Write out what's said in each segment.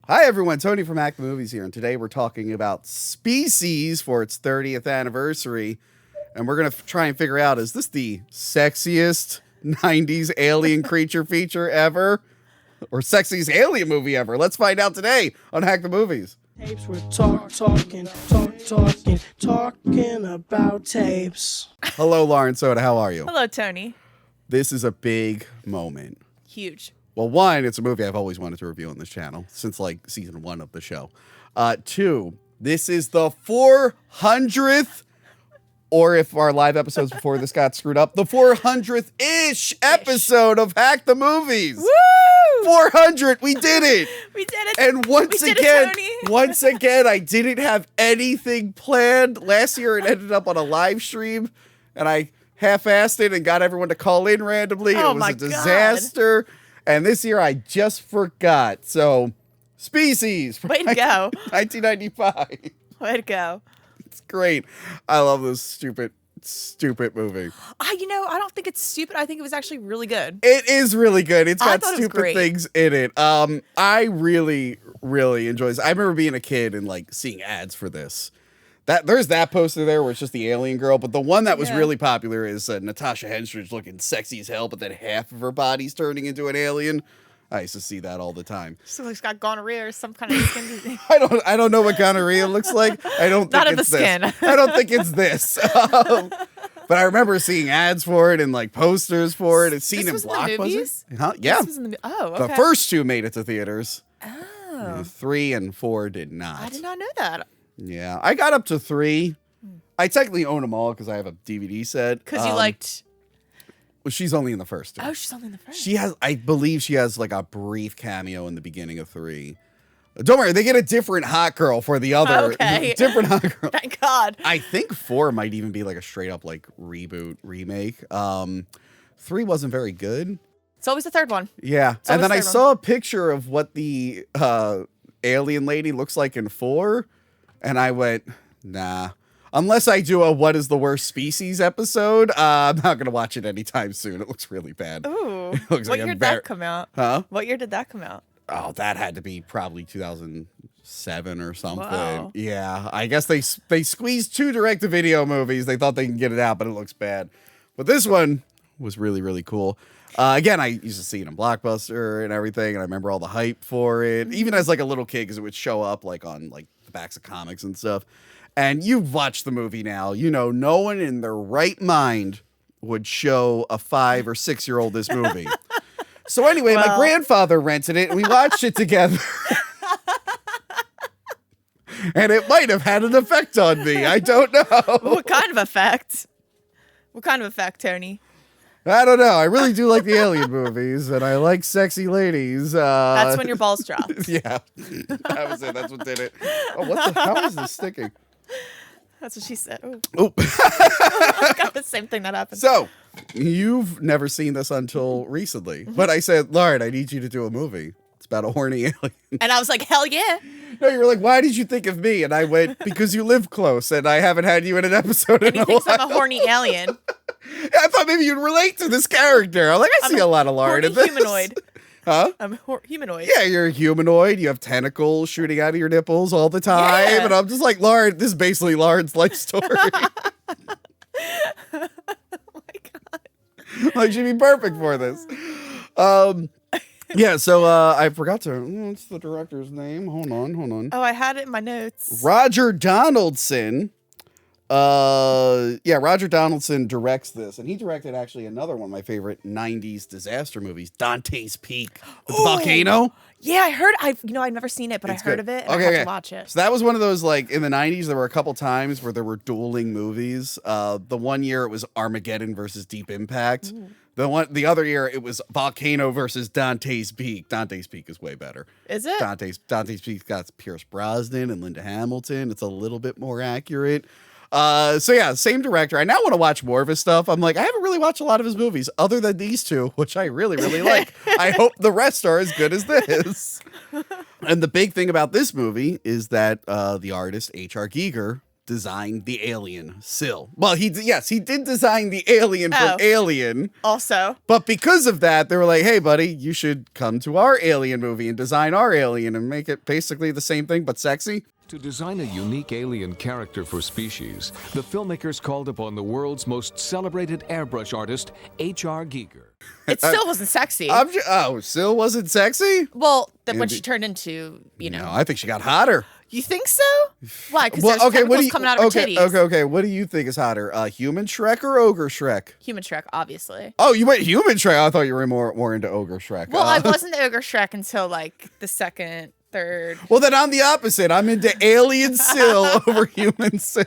Hi everyone, Tony from Hack the Movies here, and today we're talking about Species for its 30th anniversary, and we're going to try and figure out, is this the sexiest 90s alien creature feature ever? Or sexiest alien movie ever? Let's find out today on Hack the Movies. Tapes, we're talking about tapes. Hello, Lauren Soda, how are you? Hello, Tony. This is a big moment. Huge. Well, one, it's a movie I've always wanted to review on this channel since like season 1 of the show. Two, this is the 400th, or if our live episodes before this got screwed up, the 400th-ish episode of Hack the Movies. Woo! 400, we did it. We did it. And once We did again, it, Tony. once again, I didn't have anything planned. Last year, it ended up on a live stream, and I half-assed it and got everyone to call in randomly. Oh, It was my a disaster. And this year, I just forgot. So, Species. Way to go. 1995. Way to go. It's great. I love this stupid movie. I don't think it's stupid. I think it was actually really good. It is really good. It's I got thought it was stupid great. things in it. I really, really enjoy this. I remember being a kid and like seeing ads for this. There's that poster there where it's just the alien girl, but the one that was really popular is Natasha Henstridge looking sexy as hell, but then half of her body's turning into an alien. I used to see that all the time. So it's got gonorrhea or some kind of skin disease. I don't know what gonorrhea looks like. I don't think Not of it's the skin. this. I don't think it's this. But I remember seeing ads for it and like posters for it. It's seen This in was in the Blockbuster. movies? Huh? Yeah. This was in the okay. The first two made it to theaters. Oh. 3 and 4 did not. I did not know that. Yeah, I got up to 3. I technically own them all because I have a DVD set. Because you liked... Well, she's only in the first two. Oh, she's only in the first. She has, I believe she has like a brief cameo in the beginning of 3. Don't worry, they get a different hot girl for the other. Okay. Different hot girl. Thank God. I think 4 might even be like a straight up like reboot, remake. 3 wasn't very good. It's always the third one. Yeah. It's And always then I the third saw a picture of what the alien lady looks like in 4. And I went, nah. Unless I do a What is the Worst Species episode, I'm not going to watch it anytime soon. It looks really bad. Ooh. It looks What like year did that come out? Huh? What year did that come out? Oh, that had to be probably 2007 or something. Wow. Yeah, I guess they squeezed 2 direct-to-video movies. They thought they can get it out, but it looks bad. But this one was really, really cool. Again, I used to see it in Blockbuster and everything, and I remember all the hype for it, even as like a little kid, because it would show up like on like the backs of comics and stuff. And you've watched the movie now. You know, no one in their right mind would show a 5 or 6-year-old this movie. So anyway, my grandfather rented it, and we watched it together. And it might have had an effect on me. I don't know. What kind of effect? What kind of effect, Tony? I don't know. I really do like the alien movies, and I like sexy ladies. That's when your balls dropped. Yeah, that was it. That's what did it. Oh, what the? How is this sticking? That's what she said. Ooh. Oh. Got the same thing that happened. So, you've never seen this until recently. But I said, Lauren, I need you to do a movie. It's about a horny alien. And I was like, hell yeah. No, you were like, why did you think of me? And I went, because you live close, and I haven't had you in an episode And in he a thinks while. I'm a horny alien. I thought maybe you'd relate to this character. I'm like, I see a lot of Lauren Horny in this. humanoid. Huh? I'm humanoid. Yeah, you're a humanoid. You have tentacles shooting out of your nipples all the time. Yeah. And I'm just like, Lauren, this is basically Lauren's life story. Oh my God. Like, she'd be perfect for this. Yeah, so I forgot to, what's the director's name? Hold on. Oh, I had it in my notes. Roger Donaldson. Roger Donaldson directs this, and he directed actually another one of my favorite 90s disaster movies, Dante's Peak, with the volcano. Yeah, I heard. I've never seen it, but It's I heard good. of it. And I have to watch it. So that was one of those, like, in the 90s, there were a couple times where there were dueling movies. The one year it was Armageddon versus Deep Impact. Ooh. The other year it was Volcano versus Dante's Peak. Dante's Peak is way better. Is it? Dante's Peak got Pierce Brosnan and Linda Hamilton. It's a little bit more accurate. So yeah, same director. I now want to watch more of his stuff. I'm like, I haven't really watched a lot of his movies other than these 2, which I really, really like. I hope the rest are as good as this. And the big thing about this movie is that the artist H.R. Giger designed the alien, Syl. Well, he did design the alien from Alien. Also. But because of that, they were like, hey, buddy, you should come to our Alien movie and design our alien and make it basically the same thing, but sexy. To design a unique alien character for Species, the filmmakers called upon the world's most celebrated airbrush artist, H.R. Giger. It still wasn't sexy. Syl wasn't sexy? Well, when she turned into, No, I think she got hotter. You think so? Why? Because there's chemicals coming out of her titties. Okay. What do you think is hotter? Human Shrek or Ogre Shrek? Human Shrek, obviously. Oh, you went Human Shrek. I thought you were more into Ogre Shrek. Well, I wasn't the Ogre Shrek until like the second, third. Well, then I'm the opposite. I'm into Alien Syl over Human Syl.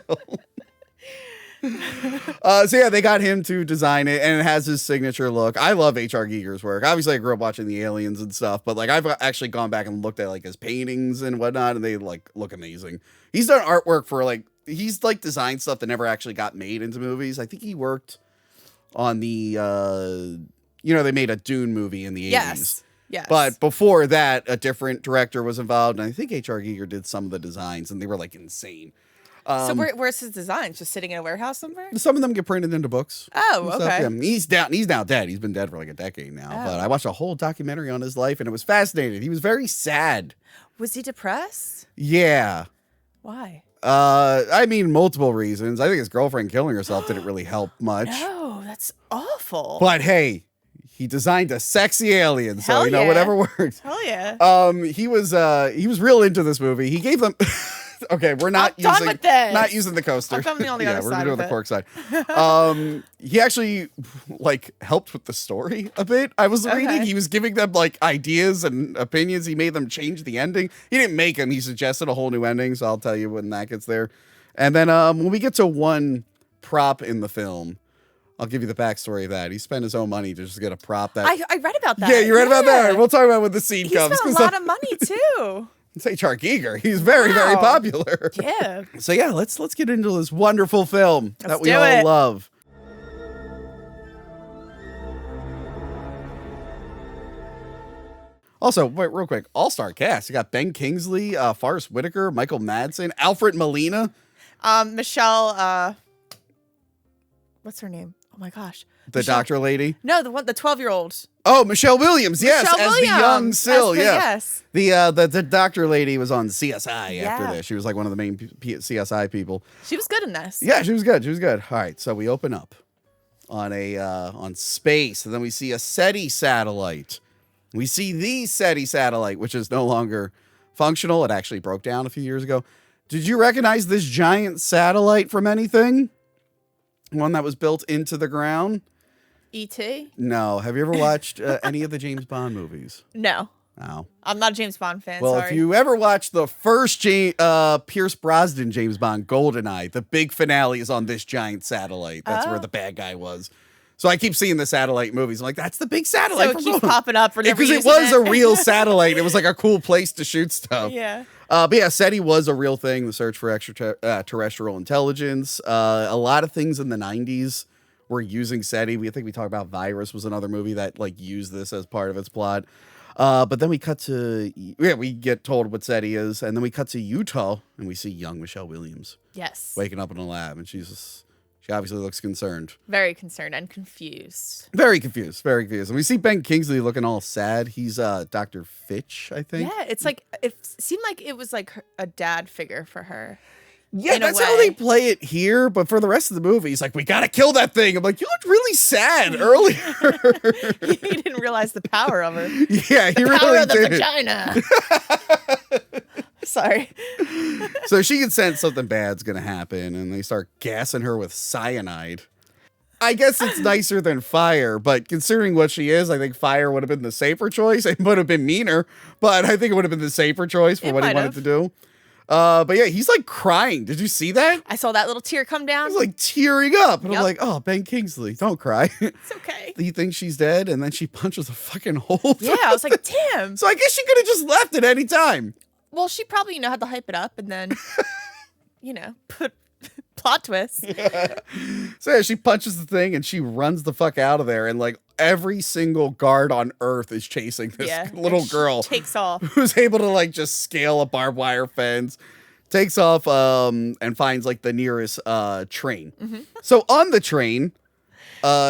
So yeah, they got him to design it, and it has his signature look. I love H.R. Giger's work. Obviously, I grew up watching the Aliens and stuff, but like I've actually gone back and looked at like his paintings and whatnot, and they like look amazing. He's done artwork for he's designed stuff that never actually got made into movies. I think he worked on the they made a Dune movie in the 80s. Yes. But before that, a different director was involved, and I think H.R. Giger did some of the designs, and they were like insane. So where's his designs? Just sitting in a warehouse somewhere? Some of them get printed into books. Oh, okay. Yeah. He's now dead. He's been dead for like a decade now. But I watched a whole documentary on his life, and it was fascinating. He was very sad. Was he depressed? Yeah. Why? I mean, multiple reasons. I think his girlfriend killing herself didn't really help much. No, that's awful. But hey, he designed a sexy alien, so Hell yeah. whatever works. Hell yeah. He was real into this movie. He gave them. Okay, we're not using the coaster. I'm coming on the other we're side gonna do of the it. cork side. He actually helped with the story a bit. I was reading. He was giving them ideas and opinions. He made them change the ending. He didn't make them. He suggested a whole new ending. So I'll tell you when that gets there. And then when we get to one prop in the film, I'll give you the backstory of that. He spent his own money to just get a prop that. I read about that. Yeah, you read about that. We'll talk about it when the scene comes. He spent a lot of money too. It's H.R. Giger. He's very, very popular. Yeah. So yeah, let's get into this wonderful film that we all love. Also, wait, real quick, all-star cast. You got Ben Kingsley, Forrest Whitaker, Michael Madsen, Alfred Molina. Michelle, what's her name? Oh my gosh. The doctor lady? No, the 12-year-old. Oh, Michelle Williams, yes, Michelle as Williams, the young Syl, yeah. Yes. The doctor lady was on CSI after this. She was like one of the main CSI people. She was good in this. Yeah, she was good. All right, so we open up on on space, and then we see a SETI satellite. We see the SETI satellite, which is no longer functional. It actually broke down a few years ago. Did you recognize this giant satellite from anything? One that was built into the ground? E.T.? No. Have you ever watched any of the James Bond movies? No. No. I'm not a James Bond fan, Well, sorry. if you ever watched the first Pierce Brosnan James Bond, GoldenEye, the big finale is on this giant satellite. That's where the bad guy was. So I keep seeing the satellite movies. I'm like, that's the big satellite. So it keeps popping up for because it was a real satellite. It was like a cool place to shoot stuff. Yeah. But yeah, SETI was a real thing, the search for extraterrestrial intelligence. A lot of things in the 90s were using SETI. I think we talked about Virus was another movie that used this as part of its plot. But then we cut to, we get told what SETI is, and then we cut to Utah, and we see young Michelle Williams. Yes. Waking up in a lab, and she obviously looks concerned. Very concerned and confused. Very confused. And we see Ben Kingsley looking all sad. He's Dr. Fitch, I think. Yeah, it's it seemed like it was a dad figure for her. Yeah, that's how they play it here. But for the rest of the movie, he's like, we got to kill that thing. I'm like, you looked really sad earlier. He didn't realize the power of her. Yeah, he really power of the did. vagina. Sorry. So she can sense something bad's going to happen, and they start gassing her with cyanide. I guess it's nicer than fire, but considering what she is, I think fire would have been the safer choice. It would have been meaner, but I think it would have been the safer choice for what he wanted to do. But yeah, he's crying. Did you see that? I saw that little tear come down. He's tearing up. And I'm like, oh, Ben Kingsley, don't cry. It's okay. He thinks she's dead, and then she punches a fucking hole. Yeah, I was like, damn. So I guess she could have just left at any time. Well, she probably, had to hype it up and then, put plot twist. Yeah. So yeah, she punches the thing and she runs the fuck out of there. And every single guard on Earth is chasing this little girl. Takes off. Who's able to just scale a barbed wire fence, takes off and finds like the nearest train. So on the train,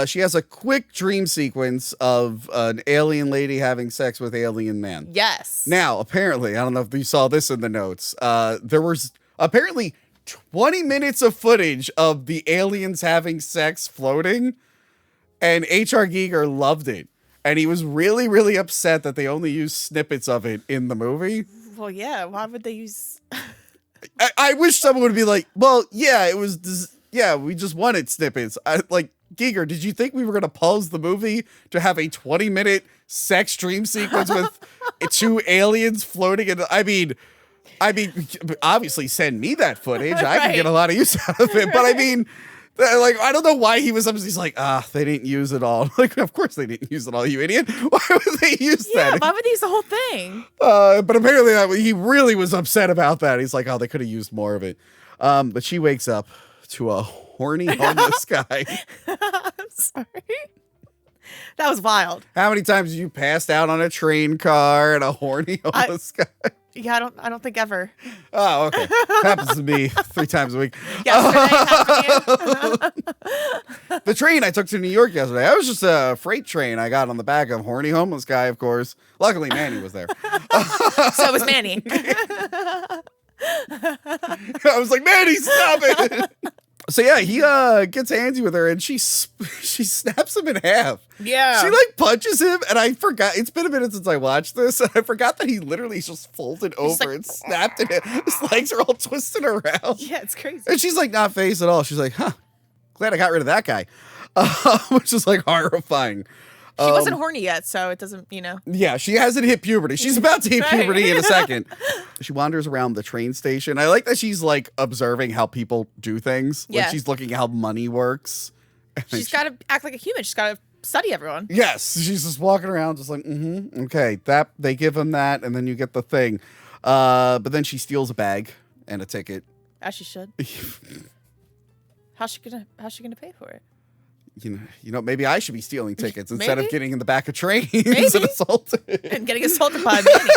she has a quick dream sequence of an alien lady having sex with alien man. Yes. Now, apparently, I don't know if you saw this in the notes. There was apparently 20 minutes of footage of the aliens having sex floating, and H.R. Giger loved it. And he was really, really upset that they only used snippets of it in the movie. Well, yeah. Why would they use? I wish someone would be like, well, yeah, it was, yeah, we just wanted snippets. Like, Giger, did you think we were going to pause the movie to have a 20-minute sex dream sequence with 2 aliens floating in? I mean, obviously send me that footage. I can get a lot of use out of it. But I mean, like, I don't know why he was upset. He's like, they didn't use it all. Like, of course they didn't use it all, you idiot. Why would they use that? Yeah, why would they use the whole thing? But apparently he really was upset about that. He's like, they could have used more of it. But she wakes up to a horny homeless guy. I'm sorry. That was wild. How many times have you passed out on a train car and a horny homeless guy? Yeah, I don't think ever. Oh, okay. Happens to me 3 times a week. Yesterday, The train I took to New York yesterday, I was just a freight train. I got on the back of horny homeless guy, of course. Luckily, Manny was there. so was Manny. I was like, Manny, stop it. So yeah, he gets handsy with her, and she snaps him in half. Yeah. She like punches him, and I forgot. It's been a minute since I watched this, and I forgot that he literally just folded over like, and snapped in it. His legs are all twisted around. Yeah, it's crazy. And she's like not phased at all. She's like, glad I got rid of that guy. Which is like horrifying. She wasn't horny yet, so it doesn't, Yeah, she hasn't hit puberty. She's about to hit Right. puberty in a second. She wanders around the train station. I like that she's like observing how people do things. Like Yeah. she's looking at how money works. And then She's got to act like a human. She's got to study everyone. Yes, she's just walking around, just like, okay, that they give him that, and then you get the thing. But then she steals a bag and a ticket. As she should. How's she gonna pay for it? You know, maybe I should be stealing tickets instead of Maybe. getting in the back of trains Maybe. and assaulted. And getting assaulted by Manny.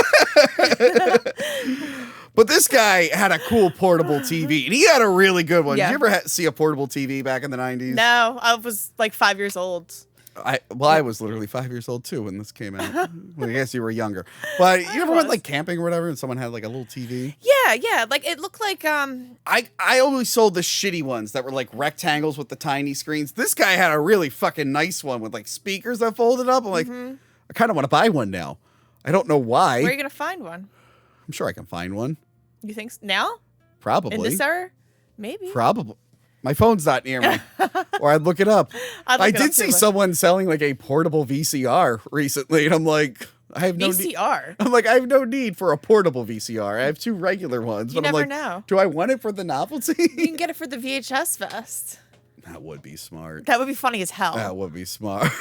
But this guy had a cool portable TV, and he had a really good one. Yeah. Did you ever see a portable TV back in the 90s? No, I was like 5 years old. I was literally 5 years old too when this came out. Well, I guess you were younger. But you ever went was. like camping or whatever, and someone had like a little TV? Yeah. Like it looked like I always sold the shitty ones that were like rectangles with the tiny screens. This guy had a really fucking nice one with like speakers that folded up. I'm like, I kind of want to buy one now. I don't know why. where are you gonna find one? I'm sure I can find one. You think now? Probably. In this era? Maybe. Probably. My phone's not near me. Or I'd look it up. I did see someone selling like a portable VCR recently, and I'm like, I have no need. VCR. I'm like, I have no need for a portable VCR. I have 2 regular ones. You but I'm never like, know. do I want it for the novelty? You can get it for the VHS Fest. That would be smart. That would be funny as hell. That would be smart.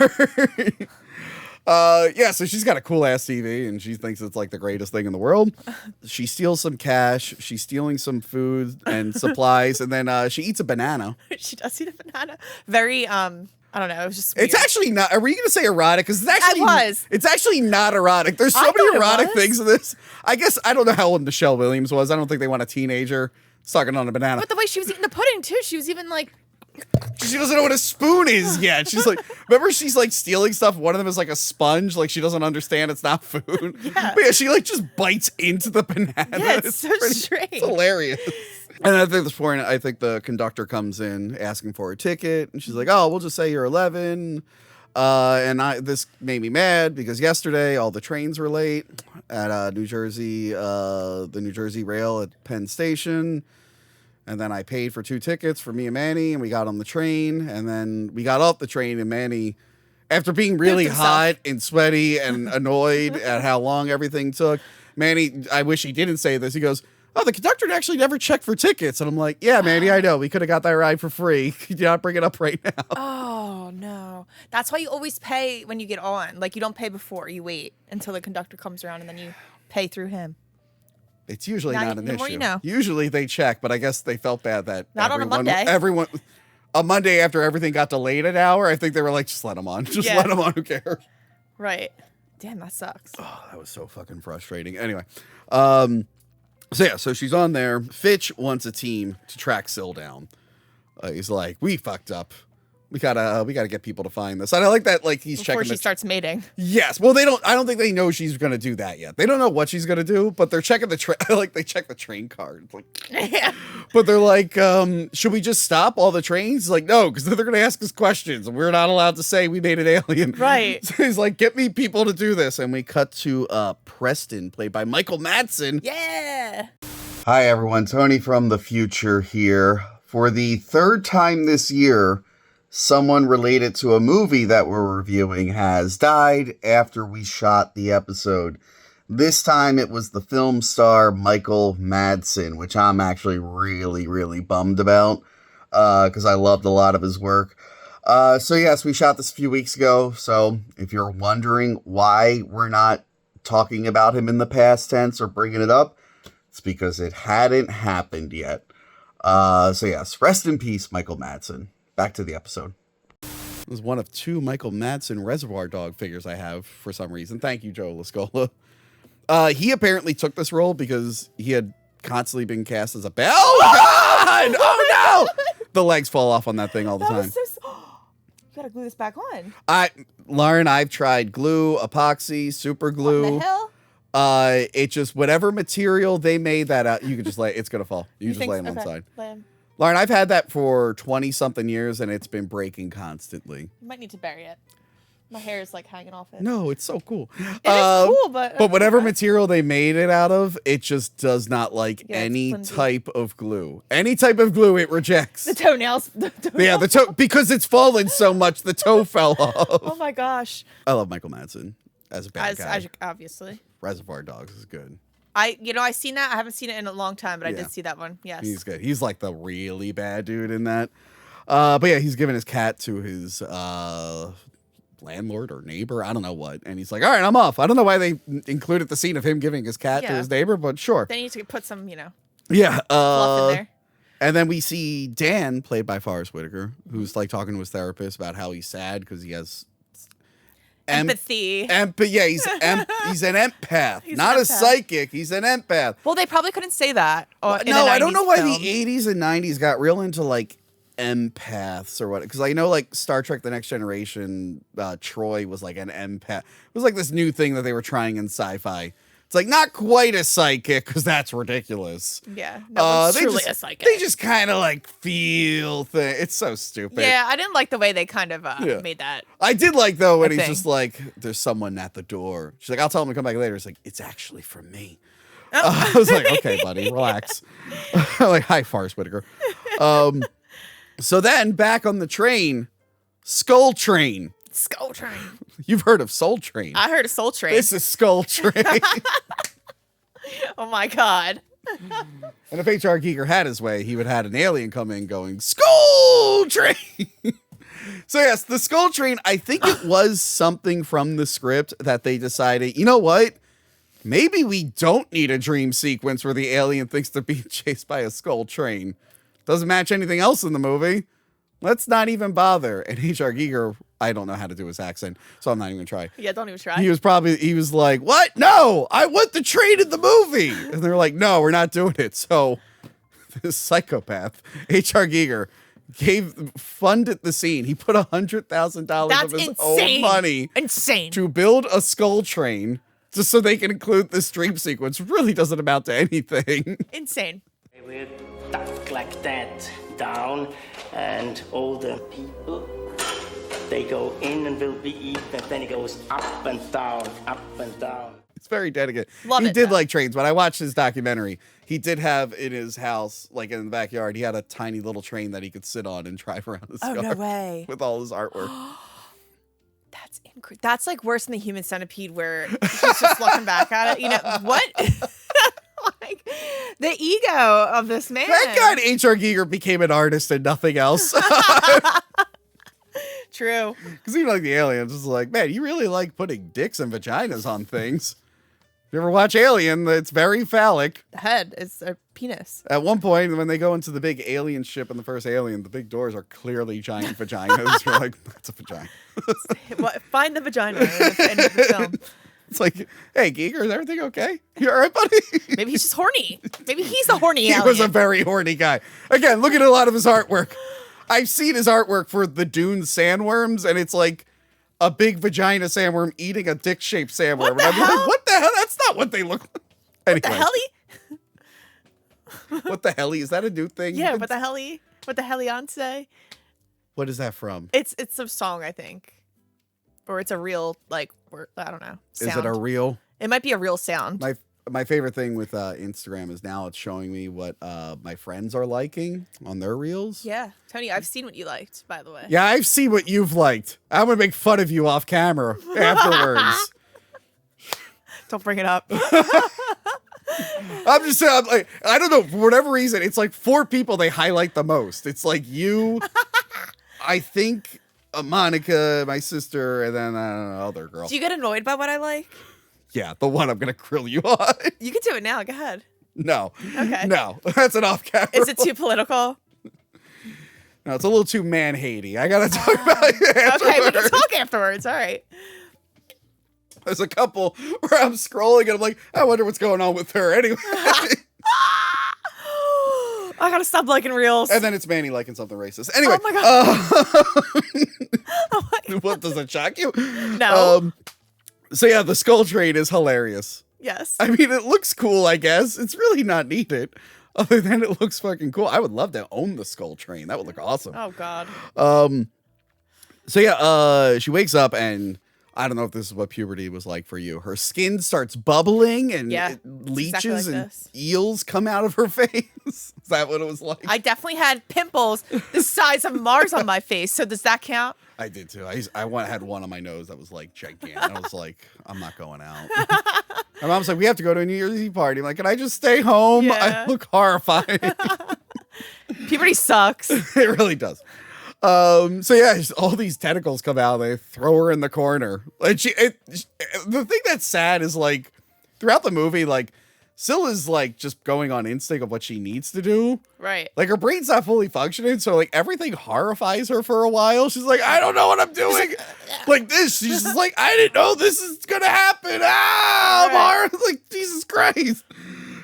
Yeah, so she's got a cool ass TV, and she thinks it's like the greatest thing in the world. She steals some cash. She's stealing some food and supplies, and then she eats a banana. She does eat a banana. Very I don't know. It was just weird. It's actually not. Are we going to say erotic? Because it's actually. was. It's actually not erotic. There's so I many thought it erotic was. things in this. I guess I don't know how old Michelle Williams was. I don't think they want a teenager sucking on a banana. But the way she was eating the pudding too, she was even like, She doesn't know what a spoon is yet. She's like, remember she's like stealing stuff. One of them is like a sponge. Like she doesn't understand it's not food. Yeah. But yeah, she like just bites into the banana. yeah, it's so strange. It's hilarious. And at this point, I think the conductor comes in asking for a ticket, and she's like, "Oh, we'll just say you're 11." This made me mad because yesterday all the trains were late at New Jersey, the New Jersey Rail at Penn Station. And then I paid for 2 tickets for me and Manny, and we got on the train. And then we got off the train, and Manny, after being really hot and sweaty and annoyed at how long everything took, Manny, I wish he didn't say this. He goes, "Oh, the conductor actually never checked for tickets." And I'm like, "Yeah, Manny, I know. We could have got that ride for free. Could you not bring it up right now?" Oh no. That's why you always pay when you get on. Like you don't pay before. You wait until the conductor comes around and then you pay through him. It's usually Now not you- an the issue. more you know. Usually they check, but I guess they felt bad that Not on a Monday. A Monday after everything got delayed an hour, I think they were like, just let them on. Just Yeah. let them on. Who cares? Right. Damn, that sucks. Oh, that was so fucking frustrating. Anyway, So she's on there. Fitch wants a team to track Syl down. He's like, we fucked up. We gotta get people to find this. And I like that, like, he's Before checking she starts mating. Yes. Well, I don't think they know she's gonna do that yet. They don't know what she's gonna do, but they're checking the train. Like, they check the train card. Like, Yeah. but they're like, should we just stop all the trains? Like, no, because they're gonna ask us questions, and we're not allowed to say we made an alien. Right. So he's like, get me people to do this, and we cut to Preston, played by Michael Madsen. Yeah. Hi everyone, Tony from the future here. For the third time this year, someone related to a movie that we're reviewing has died after we shot the episode. This time it was the film star Michael Madsen, which I'm actually really, really bummed about because I loved a lot of his work. So yes, we shot this a few weeks ago. So if you're wondering why we're not talking about him in the past tense or bringing it up, it's because it hadn't happened yet. So yes, rest in peace, Michael Madsen. Back to the episode. This is one of two Michael Madsen Reservoir Dog figures I have for some reason. Thank you, Joe Lascola. He apparently took this role because he had constantly been cast as a bell. Oh, God! Oh, no! The legs fall off on that thing all the time. You gotta glue this back on. Lauren, I've tried glue, epoxy, super glue. What the hell? It just, whatever material they made that out, you can just it's gonna fall. You just think lay them on okay. the side. Lay 'em. Lauren, I've had that for 20-something years, and it's been breaking constantly. You might need to bury it. My hair is like hanging off it. No, it's so cool. It is cool, but whatever material they made it out of, it just does not like Yeah, it's any flimsy. type of glue. Any type of glue, it rejects. the toenails. Yeah, the toe, because it's fallen so much, the toe fell off. Oh my gosh. I love Michael Madsen as a bad guy. As obviously. Reservoir Dogs is good. I seen that. I haven't seen it in a long time, but I Yeah. did see that one. Yes. He's good. He's like the really bad dude in that. But yeah, he's giving his cat to his landlord or neighbor. I don't know what. And he's like, all right, I'm off. I don't know why they included the scene of him giving his cat to Yeah. his neighbor, but sure. They need to put some, Yeah. fluff in there. And then we see Dan, played by Forrest Whitaker, who's like talking to his therapist about how he's sad because he has Empathy. Yeah, he's an empath, He's not an a empath. psychic. He's an empath. Well, they probably couldn't say that. In No, a I don't 90s know why film. the 80s and 90s got real into like empaths or what. Because I know like Star Trek The Next Generation, Troy was like an empath. It was like this new thing that they were trying in sci-fi. It's like not quite a psychic because that's ridiculous. Yeah. No one's truly a psychic. They just kind of like feel things. It's so stupid. Yeah, I didn't like the way they kind of Yeah. made that. I did like though when A he's thing. just like, "There's someone at the door." She's like, "I'll tell him to come back later." It's like, "It's actually for me." Oh. I was like, "Okay, buddy, relax." Like, hi, Forrest Whitaker. So then back on the train, Skull Train. Skull Train. You've heard of Soul Train? I heard of Soul Train. This is Skull Train. Oh my god. And if H.R. Giger had his way, he would have had an alien come in going, Skull Train! So yes, the Skull Train, I think it was something from the script that they decided, you know what? Maybe we don't need a dream sequence where the alien thinks they're being chased by a skull train. Doesn't match anything else in the movie. Let's not even bother. And H.R. Giger, I don't know how to do his accent, so I'm not even gonna try. Yeah, don't even try. He was like, what? No, I want the train in the movie. And they were like, no, we're not doing it. So this psychopath, H.R. Giger, funded the scene. He put $100,000 That's of his insane. own money Insane. to build a skull train just so they can include this dream sequence. Really doesn't amount to anything. Insane. They will duck like that down, and all the people, they go in and will be eaten, and then it goes up and down, up and down. It's very dedicated. Love he it, did though. like trains. When I watched his documentary, he did have in his house, like in the backyard, he had a tiny little train that he could sit on and drive around his Oh, no yard way. with all his artwork. That's incredible. That's like worse than the Human Centipede, where he's just looking back at it. You know what? Like the ego of this man. Thank God H.R. Giger became an artist and nothing else. True. Because even like the aliens, it's like, man, you really like putting dicks and vaginas on things. If you ever watch Alien, it's very phallic. The head is a penis. At one point, when they go into the big alien ship in the first Alien, the big doors are clearly giant vaginas. You're like, that's a vagina. Find the vagina in the film. It's like, hey, Giger, is everything okay? You all right, buddy? Maybe he's just horny. Maybe he's the horny He alien. was a very horny guy. Again, look at a lot of his artwork. I've seen his artwork for the Dune sandworms, and it's like a big vagina sandworm eating a dick-shaped sandworm. What And the I'm like, hell? what the hell? That's not what they look like. Anyway, the helly? what the hell? Is that a new thing? Yeah, what the helly? What the Heliante? What is that from? It's a song, I think. Or it's a real, like, word, I don't know. Sound. Is it a real? It might be a real sound. My favorite thing with Instagram is now it's showing me what my friends are liking on their reels. Yeah. Tony, I've seen what you liked, by the way. Yeah, I've seen what you've liked. I'm gonna make fun of you off camera afterwards. Don't bring it up. I'm just saying, like, I don't know, for whatever reason, it's like 4 people they highlight the most. It's like you, I think Monica, my sister, and then I don't know, other girl. Do you get annoyed by what I like? Yeah, the one I'm gonna grill you on. You can do it now. Go ahead. No. Okay. No, that's an off camera. Is it too political? No, it's a little too man-hatey. I gotta talk about it afterwards. Okay, we can talk afterwards. All right. There's a couple where I'm scrolling and I'm like, I wonder what's going on with her anyway. I gotta stop liking reels. And then it's Manny liking something racist. Anyway. Oh my god. Oh my What, does it shock you? No. So yeah, the skull train is hilarious. Yes. I mean, it looks cool, I guess. It's really not needed. Other than it looks fucking cool. I would love to own the skull train. That would look awesome. Oh god. So yeah, she wakes up and I don't know if this is what puberty was like for you. Her skin starts bubbling and Yeah, leeches exactly like and this. eels come out of her face. Is that what it was like? I definitely had pimples the size of Mars on my face. So does that count? I did too. I had one on my nose that was like gigantic. I was like, I'm not going out. My mom's like, we have to go to a New Year's Eve party. I'm like, can I just stay home? Yeah. I look horrified. Puberty sucks. It really does. So yeah, all these tentacles come out. They throw her in the corner. Like the thing that's sad is like throughout the movie, like Scylla's like just going on instinct of what she needs to do. Right. Like her brain's not fully functioning, so like everything horrifies her for a while. She's like, I don't know what I'm doing. Like this, she's just like, I didn't know this is gonna happen. Ah, Right. Mara. Like Jesus Christ,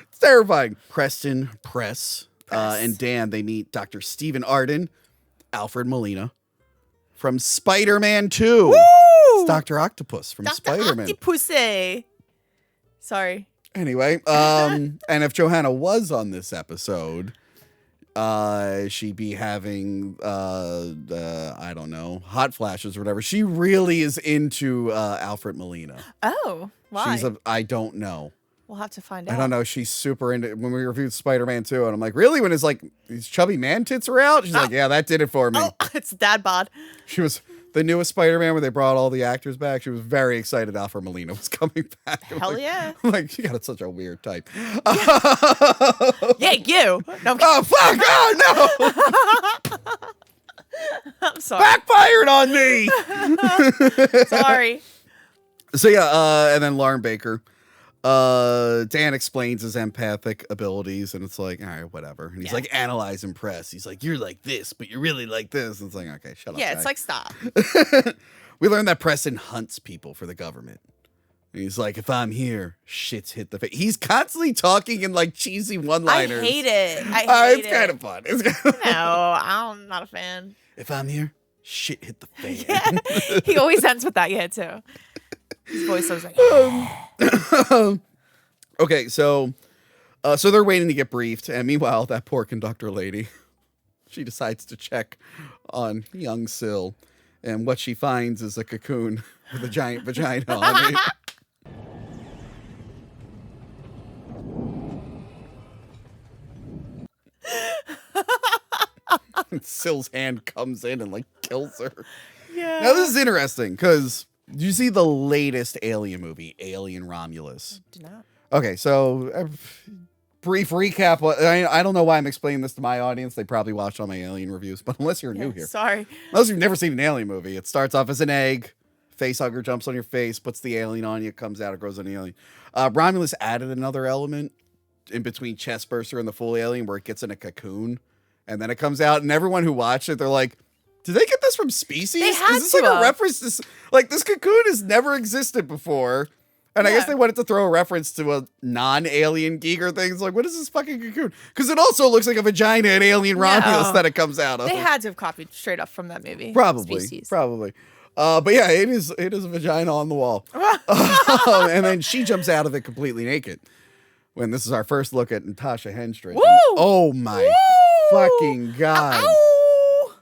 it's terrifying. Preston, Press, and Dan, they meet Dr. Stephen Arden, Alfred Molina from Spider-Man 2. Woo! It's Dr. Octopus from Dr. Spider-Man. Octopussy. Sorry. Anyway, and if Johanna was on this episode, she'd be having I don't know, hot flashes or whatever. She really is into Alfred Molina. Oh, why? I don't know. We'll have to find out. I don't know. She's super into when we reviewed Spider-Man 2, and I'm like, really? When it's like these chubby man tits are out? She's like, yeah, that did it for me. Oh, it's dad bod. She was the newest Spider-Man where they brought all the actors back. She was very excited Alfred Molina was coming back. Hell yeah. I'm like, she got such a weird type. Yeah, you. No, I'm Oh, fuck! Oh, no! I'm sorry. Backfired on me! Sorry. So, yeah, and then Lauren Baker. Dan explains his empathic abilities, and it's like, all right, whatever. And he's Yeah. like, analyze and press. He's like, you're like this, but you're really like this. And it's like, okay, shut up. Yeah, guy. it's like stop. We learned that Preston hunts people for the government. And he's like, if I'm here, shit's hit the face. He's constantly talking in like cheesy I one-liners. hate it. I hate It's it. kind of fun. It's kind of No, I'm not a fan. If I'm here, shit hit the fan. Yeah. He always ends with that, yeah, too. His voice was like, Okay, so they're waiting to get briefed, and meanwhile, that poor conductor lady, she decides to check on young Syl, and what she finds is a cocoon with a giant vagina on it. And Syl's hand comes in and like kills her. yeah. Now this is interesting because did you see the latest Alien movie, Alien Romulus? Do not. Okay, so brief recap. I don't know why I'm explaining this to my audience. They probably watched all my Alien reviews, but unless you're new here, Sorry. unless you've never seen an Alien movie, it starts off as an egg. Facehugger jumps on your face, puts the alien on you, comes out, it grows on the alien. Romulus added another element in between Chestburster and the full alien where it gets in a cocoon, and then it comes out, and everyone who watched it, they're like, did they get this from Species? They had Is this to like a have. reference to like this cocoon has never existed before? And I guess Yeah. they wanted to throw a reference to a non-alien Giger thing. It's like, what is this fucking cocoon? Because it also looks like a vagina in Alien Romulus that it comes out of. They had to have copied straight up from that movie. Probably. Species. Probably. But yeah, it is a vagina on the wall. And then she jumps out of it completely naked. When this is our first look at Natasha Henstridge. Woo! Oh my fucking God. Ow!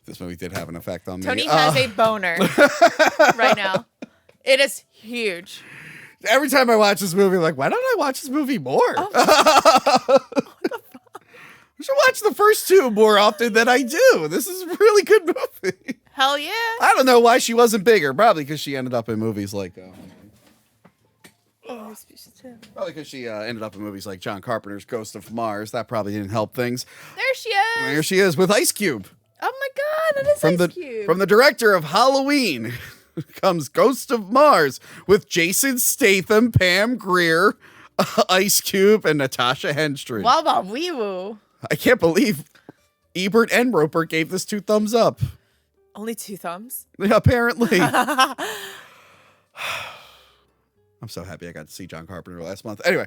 This movie did have an effect on me. Tony has a boner right now. It is huge. Every time I watch this movie, I'm like, why don't I watch this movie more? Oh. I should watch the first two more often than I do. This is a really good movie. Hell yeah. I don't know why she wasn't bigger. Probably because she ended up in movies like... probably because she ended up in movies like John Carpenter's Ghost of Mars. That probably didn't help things. There she is. There she is with Ice Cube. Oh my God, that is Ice Cube. From the director of Halloween comes Ghost of Mars with Jason Statham, Pam Grier, Ice Cube, and Natasha Henstridge. Wow, wow, wee woo. I can't believe Ebert and Roper gave this 2 thumbs up. Only 2 thumbs. Apparently. I'm so happy I got to see John Carpenter last month. Anyway,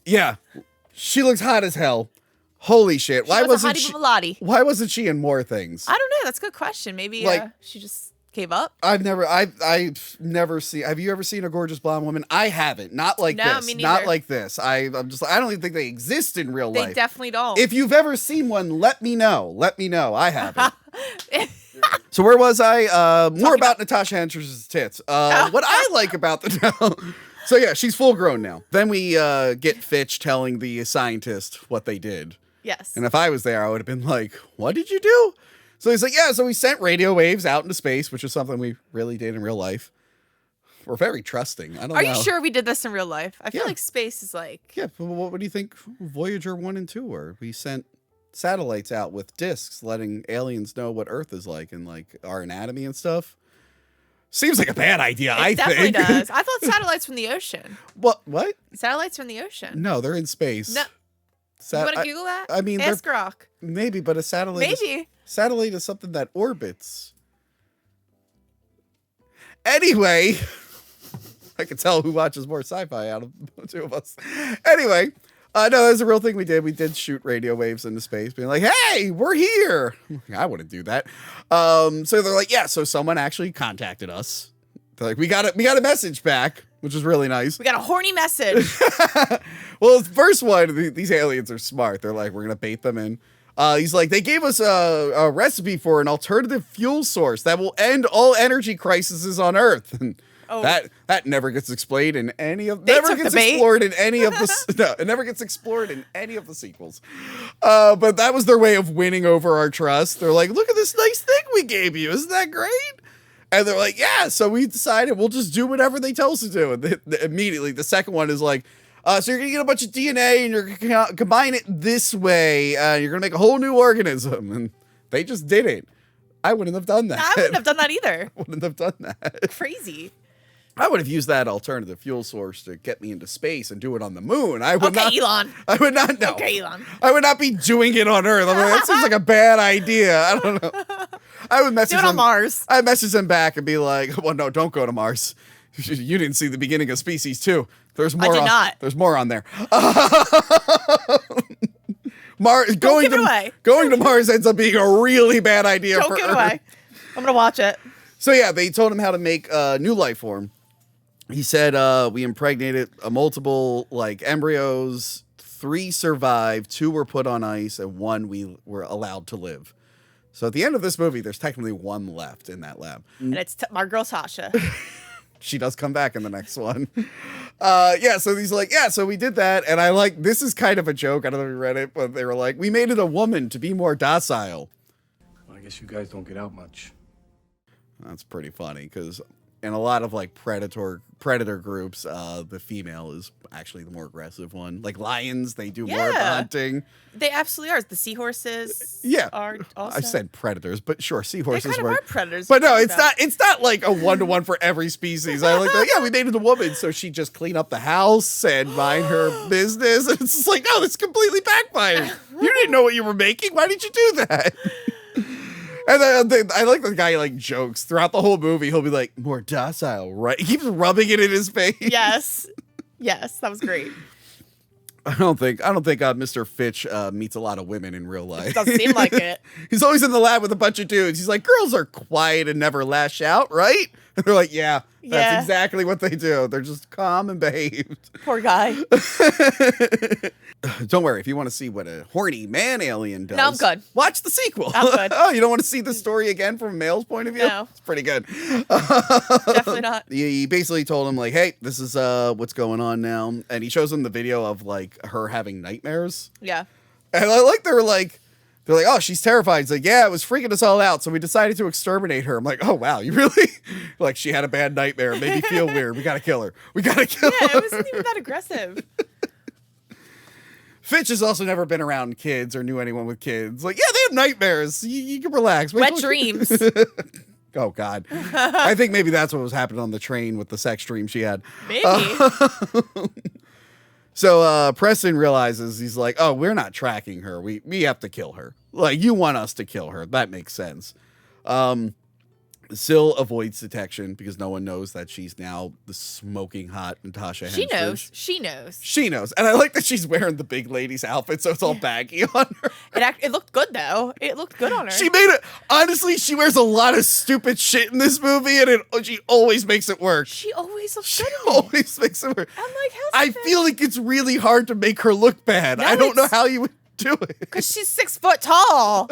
yeah, she looks hot as hell. Holy shit! Why wasn't she? Why wasn't she in more things? I don't know. That's a good question. Maybe Like- she just gave up. I've never seen. Have you ever seen a gorgeous blonde woman? I haven't. Not like No, this. me Not neither. like this. I don't even think they exist in real They life. definitely don't. If you've ever seen one, let me know. Let me know. I haven't. So where was I? More about Natasha Henstridge's tits. What I like about the so yeah, she's full grown now. Then we get Fitch telling the scientist what they did. Yes. And if I was there, I would have been like, "What did you do?" So he's like, "Yeah, so we sent radio waves out into space, which is something we really did in real life. We're very trusting. I don't know. Are you sure we did this in real life? I feel Yeah. like space is like. Yeah. But what do you think Voyager 1 and 2 were? We sent satellites out with discs, letting aliens know what Earth is like and like our anatomy and stuff. Seems like a bad idea. I It definitely think. does. I thought satellites from the ocean. What? What? Satellites from the ocean. No, they're in space. No. You want to Google that? I mean, Ask Rock. maybe, but a satellite. Maybe. Satellite is something that orbits. Anyway, I can tell who watches more sci-fi out of the 2 of us. Anyway, no, that's a real thing we did. We did shoot radio waves into space, being like, "Hey, we're here." I wouldn't do that. So they're like, "Yeah." So someone actually contacted us. They're like, "We got a message back," which is really nice. We got a horny message. Well, the first one, these aliens are smart. They're like, "We're gonna bait them in." He's like, "They gave us a recipe for an alternative fuel source that will end all energy crises on Earth." And that never gets explained in any of took the bait. explored in any of the no, it never gets explored in any of the sequels. But that was their way of winning over our trust. They're like, "Look at this nice thing we gave you. Isn't that great?" And they're like, "Yeah." So we decided we'll just do whatever they tell us to do. And immediately, the second one is like, "So you're gonna get a bunch of DNA and you're gonna combine it this way. You're gonna make a whole new organism." And they just did it. I wouldn't have done that. I wouldn't have done that either. Wouldn't have done that. Crazy. I would have used that alternative fuel source to get me into space and do it on the moon. I would Okay, not. Elon. I would not know. Okay, Elon. I would not be doing it on Earth. I'm like, that seems like a bad idea. I don't know. I would message Do it on them. Mars. I'd message them back and be like, "Well, no, don't go to Mars. You didn't see the beginning of Species 2. There's more. did not. There's more on there." Mars give it away. going to Mars ends up being a really bad idea. Don't for give it Earth. away. I'm going to watch it. So yeah, they told him how to make a new life form. He said, "We impregnated multiple embryos. 3 survived, 2 were put on ice, and 1 we were allowed to live." So at the end of this movie, there's technically 1 left in that lab. And it's my girl Tasha. She does come back in the next one. Yeah, so he's like, "Yeah, so we did that." And I like, this is kind of a joke. I don't know if you read it, but they were like, "We made it a woman to be more docile." Well, I guess you guys don't get out much. That's pretty funny because in a lot of predator groups, the female is actually the more aggressive one. Like lions, they do more of the Yeah. hunting. They absolutely are. The seahorses Yeah, are also. I said predators, but sure, they seahorses kind of were. are predators. But no, Think it's about not. It's not like a 1-to-1 for every species. I like that. Yeah, we made it a woman, so she just clean up the house and mind her business. And it's just like, no, this completely backfired. You didn't know what you were making. Why did you do that? And then I like the guy like jokes throughout the whole movie. He'll be like, more docile, right? He keeps rubbing it in his face. Yes. Yes, that was great. I don't think Mr. Fitch meets a lot of women in real life. Doesn't seem like it. He's always in the lab with a bunch of dudes. He's like, girls are quiet and never lash out, right? And they're like, yeah, that's Yeah. exactly what they do. They're just calm and behaved. Poor guy. Don't worry, if you want to see what a horny man alien does, No, I'm good. Watch the sequel. I'm good. Oh, you don't want to see the story again from a male's point of view? No. It's pretty good. Definitely not. He basically told him like, hey, this is what's going on now. And he shows him the video of like her having nightmares. Yeah. And I like they're like, oh, she's terrified. It's like, yeah, it was freaking us all out. So we decided to exterminate her. I'm like, oh, wow, you really? Like, she had a bad nightmare. It made me feel weird. We got to kill her. We got to kill Yeah, her. it wasn't even that aggressive. Fitch has also never been around kids or knew anyone with kids. Like, yeah, they have nightmares. You can relax. Wait Wet till- dreams. Oh, God. I think maybe that's what was happening on the train with the sex dream she had. Maybe. So Preston realizes, he's like, oh, we're not tracking her. We have to kill her. Like, you want us to kill her. That makes sense. Syl avoids detection because no one knows that she's now the smoking hot Natasha She Henstridge. knows. She knows. She knows. And I like that she's wearing the big lady's outfit, so it's all baggy on her. It looked good, though. It looked good on her. She made it. Honestly, she wears a lot of stupid shit in this movie, and she always makes it work. She always looks She good in it. always makes it work. I'm like, how's I that feel like it's really hard to make her look bad. No, I don't know it's- how you would do it. Because she's 6 foot tall.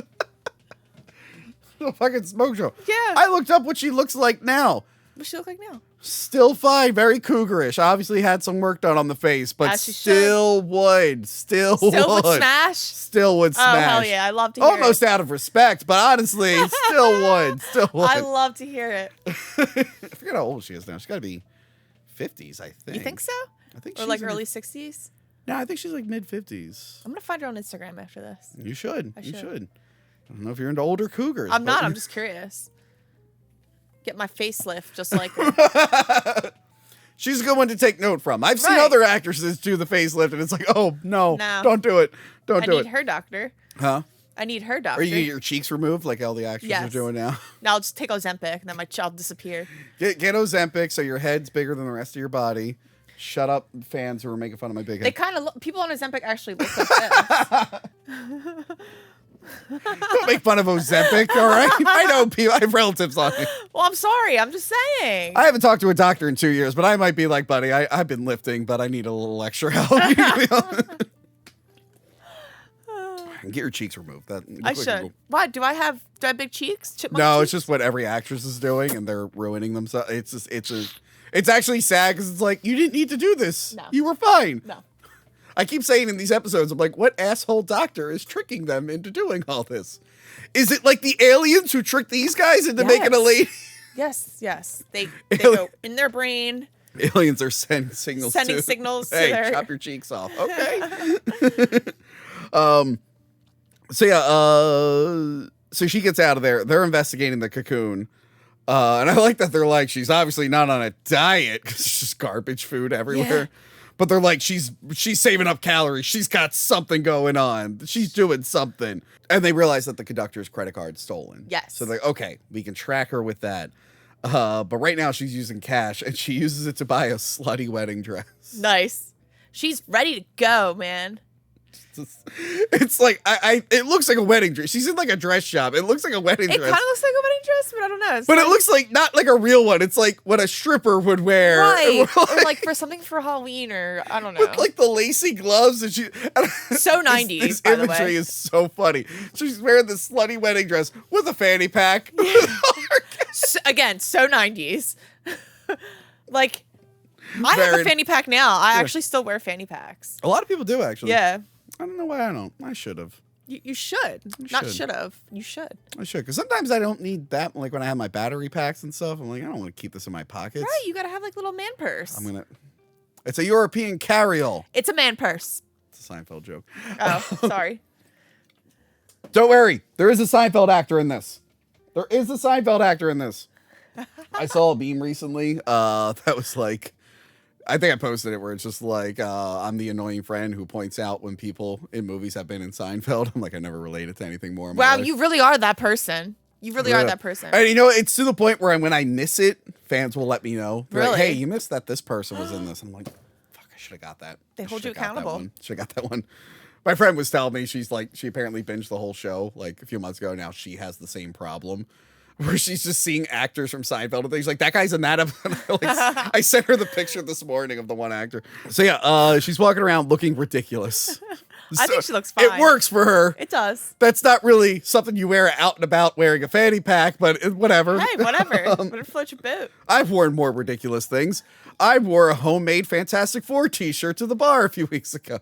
A fucking smoke show. Yeah. I looked up what she looks like now. What she look like now? Still fine, very cougarish. Obviously had some work done on the face, but As she still would. Still Still would. would smash? Still would Oh, smash. hell yeah. I love to hear Almost it. out of respect, but honestly, still would. Still would. I love to hear it. I forget how old she is now. She's got to be 50s, I think. You think so? I think Or she's like in her- early 60s? No, I think she's like mid 50s. I'm going to find her on Instagram after this. You should. I You should. should. I don't know if you're into older cougars. I'm but- not. I'm just curious. Get my facelift just like her. She's a good one to take note from. I've seen Right. other actresses do the facelift, and it's like, oh, no. No. Don't do it. Don't I do need it. her doctor. Huh? I need her Or doctor. you get your cheeks removed like all the actresses are Yes. doing now. Now I'll just take Ozempic and then my child disappear. Get Ozempic so your head's bigger than the rest of your body. Shut up, fans who are making fun of my big They head. kind of look, people on Ozempic actually look like this. Don't make fun of Ozempic, all right? I know people. I have relatives on me. Well, I'm sorry. I'm just saying. I haven't talked to a doctor in 2 years, but I might be like, buddy, I've been lifting, but I need a little extra help. Get your cheeks removed. That I look like a- should. Why? Do I have big cheeks? Chipmunk No, cheeks? it's just what every actress is doing, and they're ruining themselves. It's actually sad because it's like you didn't need to do this. No. You were fine. No. I keep saying in these episodes, I'm like, what asshole doctor is tricking them into doing all this? Is it like the aliens who tricked these guys into making a Yes. lady? Yes. They go in their brain, Aliens are sending signals. sending to, signals to Hey, their. chop your cheeks off. Okay. So she gets out of there. They're investigating the cocoon. And I like that they're like, she's obviously not on a diet because it's just garbage food everywhere. Yeah. But they're like, she's saving up calories. She's got something going on. She's doing something. And they realize that the conductor's credit card's stolen. Yes. So they're like, okay, we can track her with that. But right now she's using cash and she uses it to buy a slutty wedding dress. Nice. She's ready to go, man. It's like it looks like a wedding dress. She's in like a dress shop. It looks like a wedding It dress. kind of looks like a wedding dress, but I don't know. It's But it like- looks like not like a real one. It's like what a stripper would wear. right, or like for something for Halloween, or I don't know. with like the lacy gloves and she So this- 90s, This by the imagery way. is so funny. She's wearing this slutty wedding dress with a fanny pack. Again, so 90s. Like, I have Very- a fanny pack now. I actually still wear fanny packs. A lot of people do actually. Yeah. I don't know why I don't. I should have. You should. Not should. should have. You should. I should because sometimes I don't need that. Like when I have my battery packs and stuff, I'm like I don't want to keep this in my pockets. Right, you gotta have like little man purse. I'm gonna. It's a European carryall. It's a man purse. It's a Seinfeld joke. Oh, sorry. Don't worry. There is a Seinfeld actor in this. There is a Seinfeld actor in this. I saw a meme recently. That was like, I think I posted it where it's just like, I'm the annoying friend who points out when people in movies have been in Seinfeld. I'm like, I never related to anything more. In my Wow, life. you really are that person. You really are that person. And you know, it's to the point where when I miss it, fans will let me know. They're like, Really? hey, you missed that this person was in this. I'm like, fuck, I should have got that. They hold you accountable. Should have got that one. My friend was telling me she apparently binged the whole show like a few months ago. Now she has the same problem where she's just seeing actors from Seinfeld and things like that guy's in that. I sent her the picture this morning of the one actor. So yeah, she's walking around looking ridiculous. I think she looks fine. It works for her. It does. That's not really something you wear out and about wearing a fanny pack, but whatever. Hey, whatever. Whatever floats your boat. I've worn more ridiculous things. I wore a homemade Fantastic Four t-shirt to the bar a few weeks ago.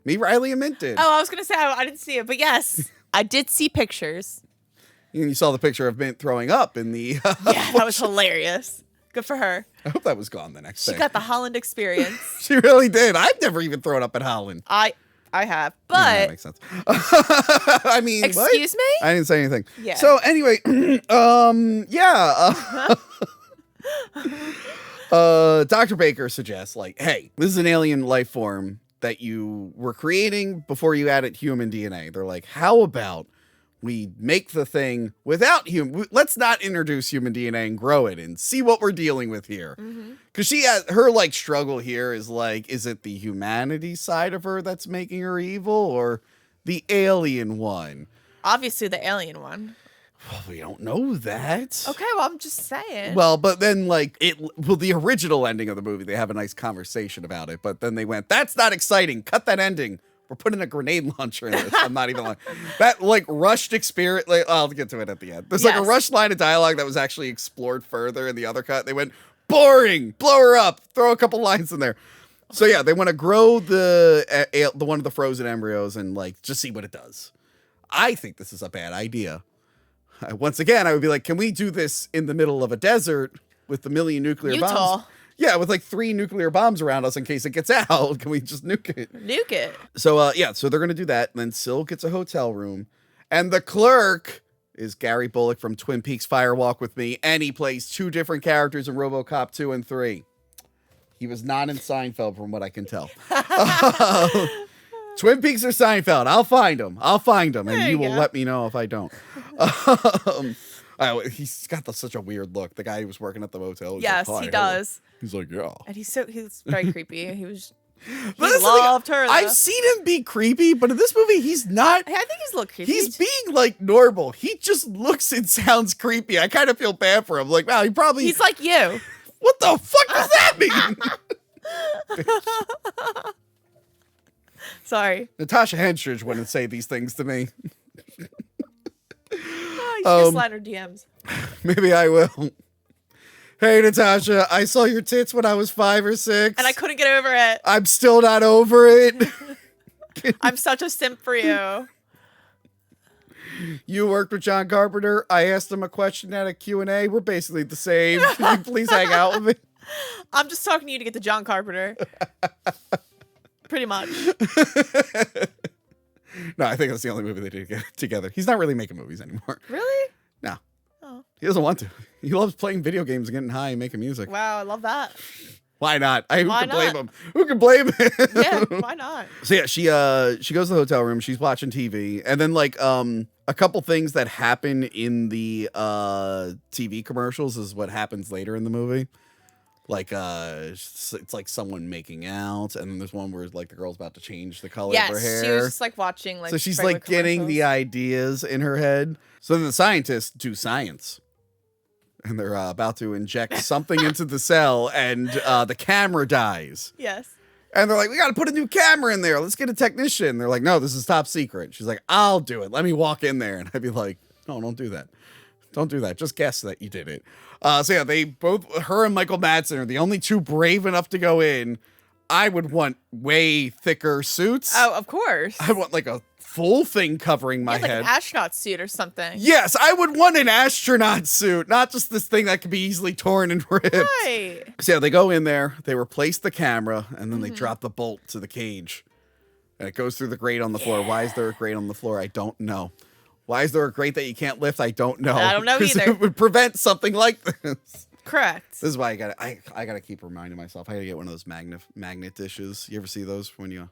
Me, Riley, and Mint did. Oh, I was going to say, I didn't see it, but yes, I did see pictures. You saw the picture of Mint throwing up in the... Yeah, that was hilarious. Good for her. I hope that was gone the next day. She got the Holland experience. She really did. I've never even thrown up at Holland. I have, Yeah, that but makes sense. I mean, excuse what? me? I didn't say anything. Yeah. So anyway, Dr. Baker suggests, like, hey, this is an alien life form that you were creating before you added human DNA. They're like, how about we make the thing without human? Let's not introduce human DNA and grow it and see what we're dealing with here. Because she has her like struggle here is like, is it the humanity side of her that's making her evil or the alien one? Obviously the alien one. Well, we don't know that. Okay, well, I'm just saying. Well, but then like the original ending of the movie, they have a nice conversation about it, but then they went, that's not exciting. Cut that ending. We're putting a grenade launcher in this. I'm not even like that. Like rushed experience. Like, I'll get to it at the end. There's like a rushed line of dialogue that was actually explored further in the other cut. They went boring. Blow her up. Throw a couple lines in there. So yeah, they want to grow the one of the frozen embryos and like just see what it does. I think this is a bad idea. Once again, I would be like, can we do this in the middle of a desert with the million nuclear bombs? Yeah, with like 3 nuclear bombs around us in case it gets out. Can we just nuke it? Nuke it. So, so they're going to do that. And then Syl gets a hotel room. And the clerk is Gary Bullock from Twin Peaks Fire Walk with Me. And he plays 2 different characters in RoboCop 2 and 3. He was not in Seinfeld from what I can tell. Twin Peaks or Seinfeld. I'll find him. And you will let me know if I don't. He's got such a weird look. The guy who was working at the motel. Yes, like, he does. He's like, yeah. And he's very creepy. He loved her. Though. I've seen him be creepy, but in this movie, he's not. I think he's a little creepy. He's being like normal. He just looks and sounds creepy. I kind of feel bad for him. Like, wow, he's like you. What the fuck does that mean? Sorry. Natasha Henstridge wouldn't say these things to me. You should slide her DMs. Maybe I will. Hey, Natasha, I saw your tits when I was 5 or 6. And I couldn't get over it. I'm still not over it. I'm such a simp for you. You worked with John Carpenter. I asked him a question at a Q&A. We're basically the same. Can you please hang out with me? I'm just talking to you to get to John Carpenter. Pretty much. No, I think that's the only movie they did get together. He's not really making movies anymore. Really? No. Oh. He doesn't want to. He loves playing video games and getting high and making music. Wow, I love that. Why not? Who can blame not? him? Who can blame him? Yeah, why not? So yeah, she goes to the hotel room. She's watching TV, and then like a couple things that happen in the TV commercials is what happens later in the movie. Like it's like someone making out, and then there's one where like the girl's about to change the color of her hair. She was just like watching like. So she's regular like getting the commercials. ideas in her head. So then the scientists do science. And they're about to inject something into the cell, and the camera dies. Yes. And they're like, we got to put a new camera in there. Let's get a technician. They're like, no, this is top secret. She's like, I'll do it. Let me walk in there. And I'd be like, no, don't do that. Don't do that. Just guess that you did it. So yeah, they both, her and Michael Madsen are the only 2 brave enough to go in. I would want way thicker suits. Oh, of course. I want like a full thing covering my like head. an astronaut suit or something. Yes, I would want an astronaut suit, not just this thing that could be easily torn and ripped. Right. So yeah, they go in there, they replace the camera, and then they drop the bolt to the cage. And it goes through the grate on the floor. Why is there a grate on the floor? I don't know. Why is there a grate that you can't lift? I don't know. I don't know 'Cause either. it would prevent something like this. Correct. This is why I gotta keep reminding myself. I gotta get one of those magnet dishes. You ever see those when you?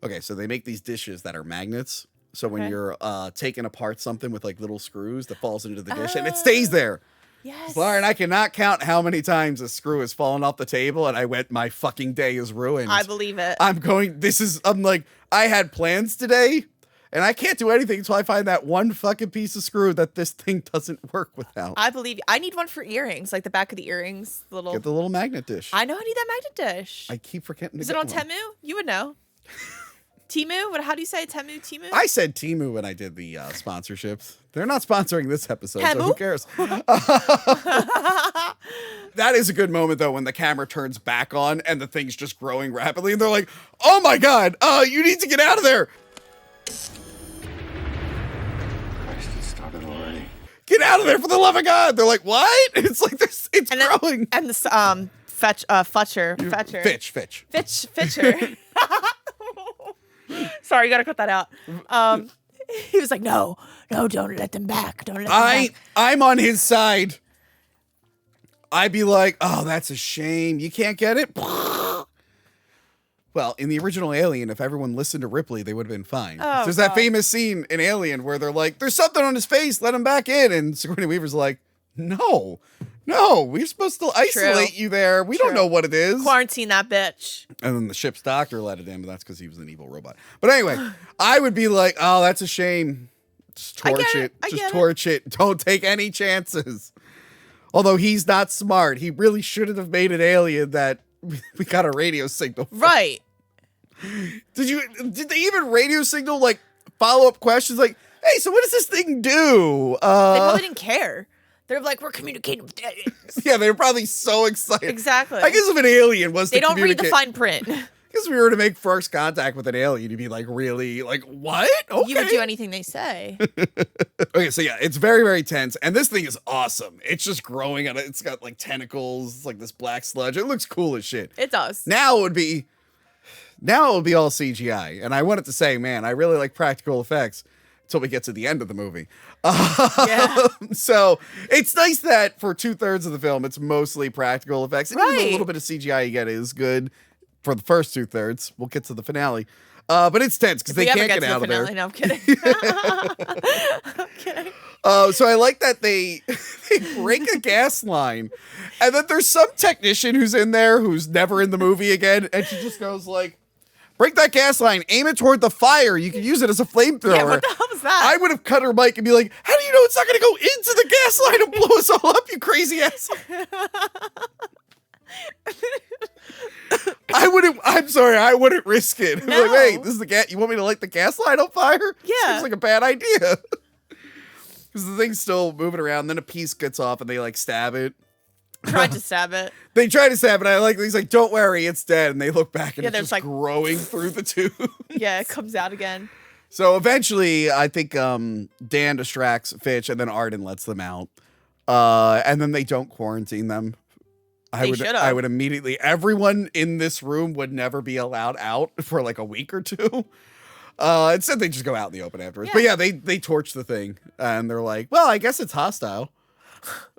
Okay, so they make these dishes that are magnets. So when Okay. you're taking apart something with like little screws that falls into the dish and it stays there. Yes. Lauren, I cannot count how many times a screw has fallen off the table and I went, my fucking day is ruined. I believe it. I'm like, I had plans today and I can't do anything until I find that one fucking piece of screw that this thing doesn't work without. I believe you. I need one for earrings, like the back of the earrings. The little. Get the little magnet dish. I know I need that magnet dish. I keep forgetting to Is get it on one. Temu? You would know. Timu? How do you say it? Timu? I said Timu when I did the sponsorships. They're not sponsoring this episode, so who Temu? cares? That is a good moment, though, when the camera turns back on and the thing's just growing rapidly, and they're like, oh my god, you need to get out of there. Christ, it started already. Get out of there for the love of God. They're like, what? It's like this, it's And growing. And this Fletcher. Fitcher. Sorry, you gotta cut that out. He was like, no, don't let them back. Don't let them back. I'm on his side. I'd be like, oh, that's a shame. You can't get it? Well, in the original Alien, if everyone listened to Ripley, they would have been fine. Oh, There's that God. famous scene in Alien where they're like, there's something on his face, let him back in. And Sigourney Weaver's like, no, we're supposed to isolate you there. We don't True. know what it is. Quarantine that bitch. And then the ship's doctor let it in, but that's because he was an evil robot. But anyway, I would be like, oh, that's a shame. Just I torch get it. it. I Just get it. torch it. Don't take any chances. Although he's not smart. He really shouldn't have made an alien that we got a radio signal from. Right. Did they even radio signal like follow-up questions like, hey, so what does this thing do? They probably didn't care. They're like, we're communicating with aliens. Yeah, they were probably so excited. Exactly. I guess if an alien was They to don't read the communicate- fine print. I guess if we were to make first contact with an alien, you'd be like, really? Like, what? Okay. You would do anything they say. Okay, so yeah, it's very, very tense. And this thing is awesome. It's just growing and it's got like tentacles, it's like this black sludge. It looks cool as shit. It does. Now it would be all CGI. And I wanted to say, man, I really like practical effects until we get to the end of the movie. Yeah. So it's nice that for 2/3 of the film, it's mostly practical effects. And even the Right. little bit of CGI you get is good for the first 2/3. We'll get to the finale. But it's tense because If they we ever can't get to out the of there. finale, no, I'm kidding. I'm kidding. So I like that they break a gas line, and then there's some technician who's in there who's never in the movie again, and she just goes like, "Break that gas line, aim it toward the fire. You can use it as a flamethrower." Yeah, what the hell was that? I would have cut her mic and be like, "How do you know it's not going to go into the gas line and blow us all up, you crazy ass?" I'm sorry, I wouldn't risk it. I'm like, No. hey, this is the gas. You want me to light the gas line on fire? Yeah. Seems like a bad idea. Because the thing's still moving around. Then a piece gets off and they like stab it. Tried to stab it. They try to stab it. I like, he's like, don't worry, it's dead. And they look back and Yeah, it's there's, just like- growing through the tube. Yeah, it comes out again. So eventually, I think Dan distracts Fitch and then Arden lets them out. And then they don't quarantine them. They should've. I would immediately, everyone in this room would never be allowed out for like a week or two. Instead, they just go out in the open afterwards. But yeah, they torch the thing and they're like, well, I guess it's hostile.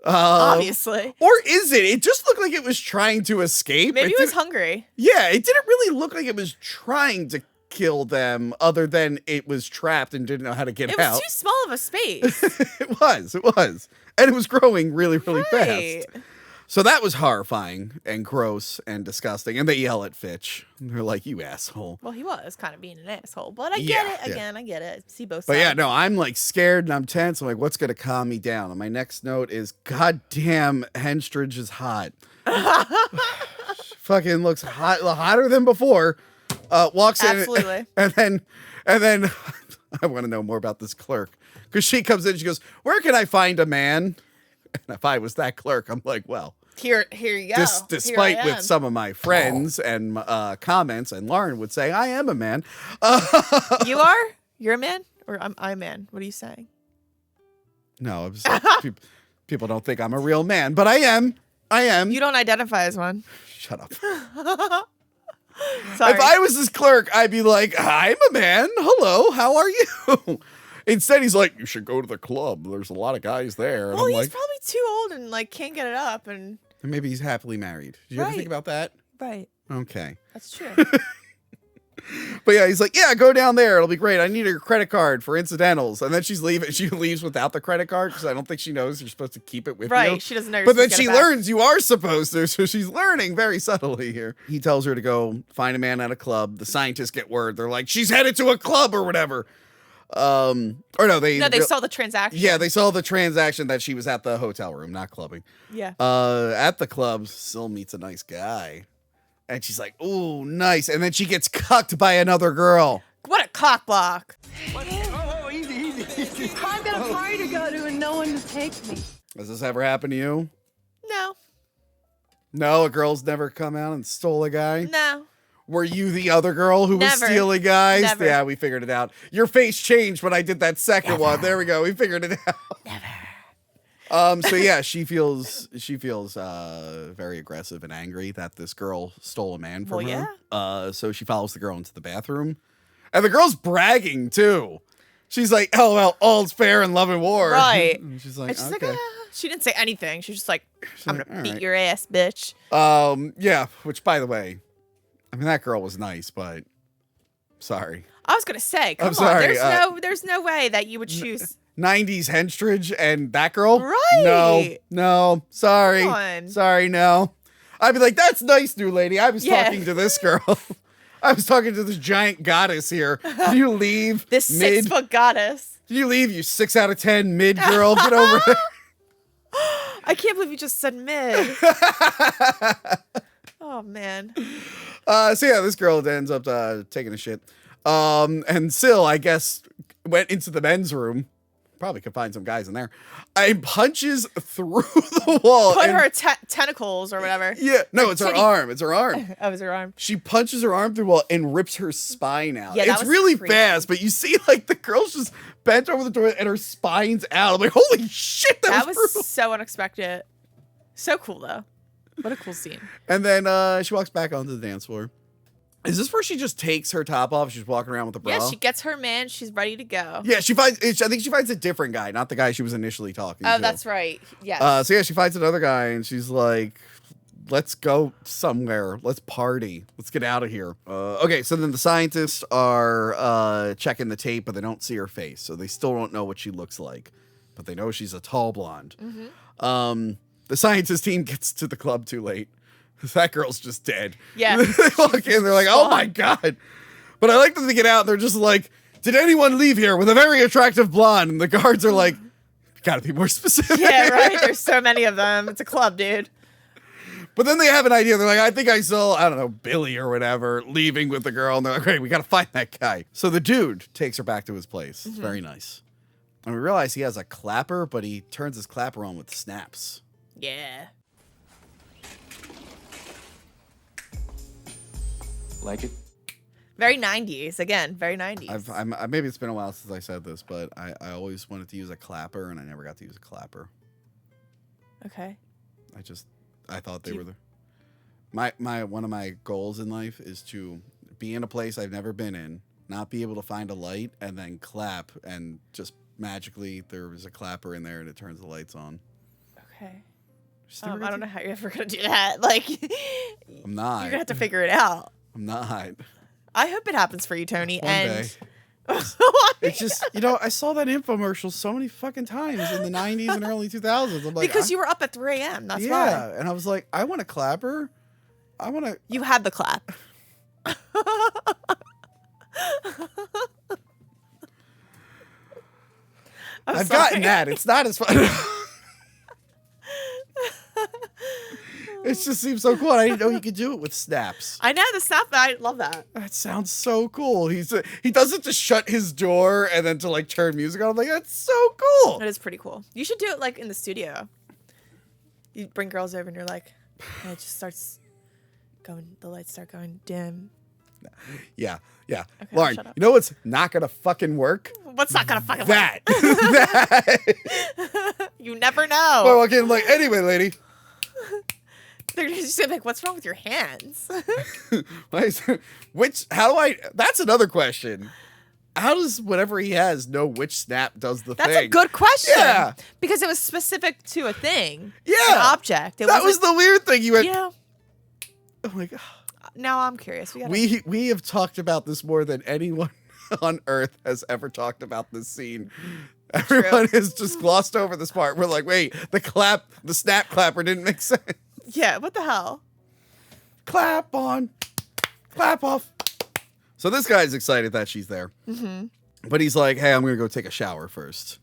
Obviously. Or is it? It just looked like it was trying to escape. Maybe it was didn't- hungry. Yeah, it didn't really look like it was trying to kill them other than it was trapped and didn't know how to get It out. was too small of a space. It was. And it was growing really, really Right. fast. So that was horrifying and gross and disgusting. And they yell at Fitch. And they're like, you asshole. Well, he was kind of being an asshole, but I get Yeah, it. yeah. Again, I get it. See both But sides. yeah, no, I'm like scared and I'm tense. I'm like, what's going to calm me down? And my next note is, God damn, Henstridge is hot. Fucking looks hot, hotter than before. Walks Absolutely. in and then I want to know more about this clerk because she comes in and she goes, where can I find a man? And if I was that clerk, I'm like, well, Here you go. despite Here I with am. some of my friends and comments, and Lauren would say, I am a man. You are? You're a man? Or I'm a man? What are you saying? No, I'm just, people don't think I'm a real man, but I am. You don't identify as one. Shut up. Sorry. If I was this clerk, I'd be like, I'm a man. Hello, how are you? Instead, he's like, you should go to the club. There's a lot of guys there. And well, I'm he's like, probably too old and like can't get it up and maybe he's happily married. Did you ever Right. think about that? right. Okay. That's true. But yeah, he's like, yeah, go down there. It'll be great. I need your credit card for incidentals. And then she's leaving. She leaves without the credit card because I don't think she knows you're supposed to keep it with you. Right. She doesn't know. But then she learns you are supposed to. So she's learning very subtly here. He tells her to go find a man at a club. The scientists get word. They're like, she's headed to a club or whatever. They saw the transaction. Yeah, they saw the transaction that she was at the hotel room, not clubbing. Yeah. At the club, Syl meets a nice guy. And she's like, ooh, nice. And then she gets cucked by another girl. What a cock block. Oh, easy. I've got a party to go to and no one to take me. Has this ever happened to you? No. No, a girl's never come out and stole a guy? No. Were you the other girl who was stealing guys? Never. Yeah, we figured it out. Your face changed when I did that second one. There we go. We figured it out. Never. So yeah, she feels very aggressive and angry that this girl stole a man from her. Yeah. So she follows the girl into the bathroom. And the girl's bragging too. She's like, oh, well, all's fair in love and war. Right. And she's like, And she's okay. like, she didn't say anything. She's just like, I'm like, gonna all beat right. your ass, bitch. Yeah, which by the way, I mean, that girl was nice, but sorry. I was gonna say, come I'm sorry, on. There's no way that you would choose. 90s Henstridge and that girl? Right. No, sorry. Come on. Sorry, no. I'd be like, that's nice, new lady. I was Yeah. talking to this girl. I was talking to this giant goddess here. Can you leave? This mid? 6-foot goddess. Can you leave, you 6 out of 10 mid girl? Get over there. I can't believe you just said mid. Oh man. So yeah, this girl ends up taking a shit. And Syl, I guess, went into the men's room. Probably could find some guys in there. And punches through the wall. Put and- her tentacles or whatever. Yeah, no, it's her titty. arm. It's her arm. Oh, it was her arm. She punches her arm through the wall and rips her spine out. Yeah, that it's was really creepy. fast, but you see, like, the girl's just bent over the door and her spine's out. I'm like, holy shit, that was brutal. So unexpected. So cool though. What a cool scene. And then she walks back onto the dance floor. Is this where she just takes her top off? She's walking around with a bra? Yeah, she gets her man. She's ready to go. Yeah, I think she finds a different guy, not the guy she was initially talking to. Oh, that's right. Yes. So yeah, she finds another guy and she's like, let's go somewhere. Let's party. Let's get out of here. Okay, so then the scientists are checking the tape, but they don't see her face. So they still don't know what she looks like. But they know she's a tall blonde. Mm-hmm. The scientist team gets to the club too late. That girl's just dead. Yeah. They walk in, they're like, oh my God. But I like that they get out and they're just like, did anyone leave here with a very attractive blonde? And the guards are like, gotta be more specific. Yeah, right. There's so many of them. It's a club, dude. But then they have an idea. They're like, I think I saw, I don't know, Billy or whatever leaving with the girl. And they're like, great, we gotta find that guy. So the dude takes her back to his place. It's very nice. And we realize he has a clapper, but he turns his clapper on with snaps. Yeah. Like it? Very 90s. Again, very 90s. Maybe it's been a while since I said this, but I always wanted to use a clapper, and I never got to use a clapper. Okay. I thought they were the. My one of my goals in life is to be in a place I've never been in, not be able to find a light, and then clap, and just magically there was a clapper in there, and it turns the lights on. Okay. Just never got I don't to- know how you're ever gonna do that. Like, I'm not. you're gonna have to figure it out. I'm not. I hope it happens for you, Tony. One and day. It's just, I saw that infomercial so many fucking times in the 90s and early 2000s. I'm like, because you were up at 3 a.m. That's yeah, why. and I was like, I want a clapper. I want to. You had the clap. I've gotten that. It's not as fun. It just seems so cool. I didn't know you could do it with snaps. I know the stuff. I love that. That sounds so cool. He does it to shut his door and then to like turn music on. I'm like, that's so cool. That is pretty cool. You should do it like in the studio. You bring girls over and you're like, and it just starts going. The lights start going dim. Yeah. Okay, Lauren, shut up. you know what's not gonna fucking work? What's not gonna fucking That. work? You never I know. walk in, I'm like, anyway, lady. They're just gonna be like, what's wrong with your hands? That's another question. How does whatever he has know which snap does the That's thing? a good question. Yeah. Because it was specific to a thing. Yeah. An object. That was the weird thing. You went, You know, oh my God. now I'm curious. We have talked about this more than anyone on Earth has ever talked about this scene. Everyone has just glossed over this part. We're like, wait, the snap clapper didn't make sense. Yeah, what the hell? Clap on, clap off. So this guy's excited that she's there. But he's like, hey, I'm going to go take a shower first.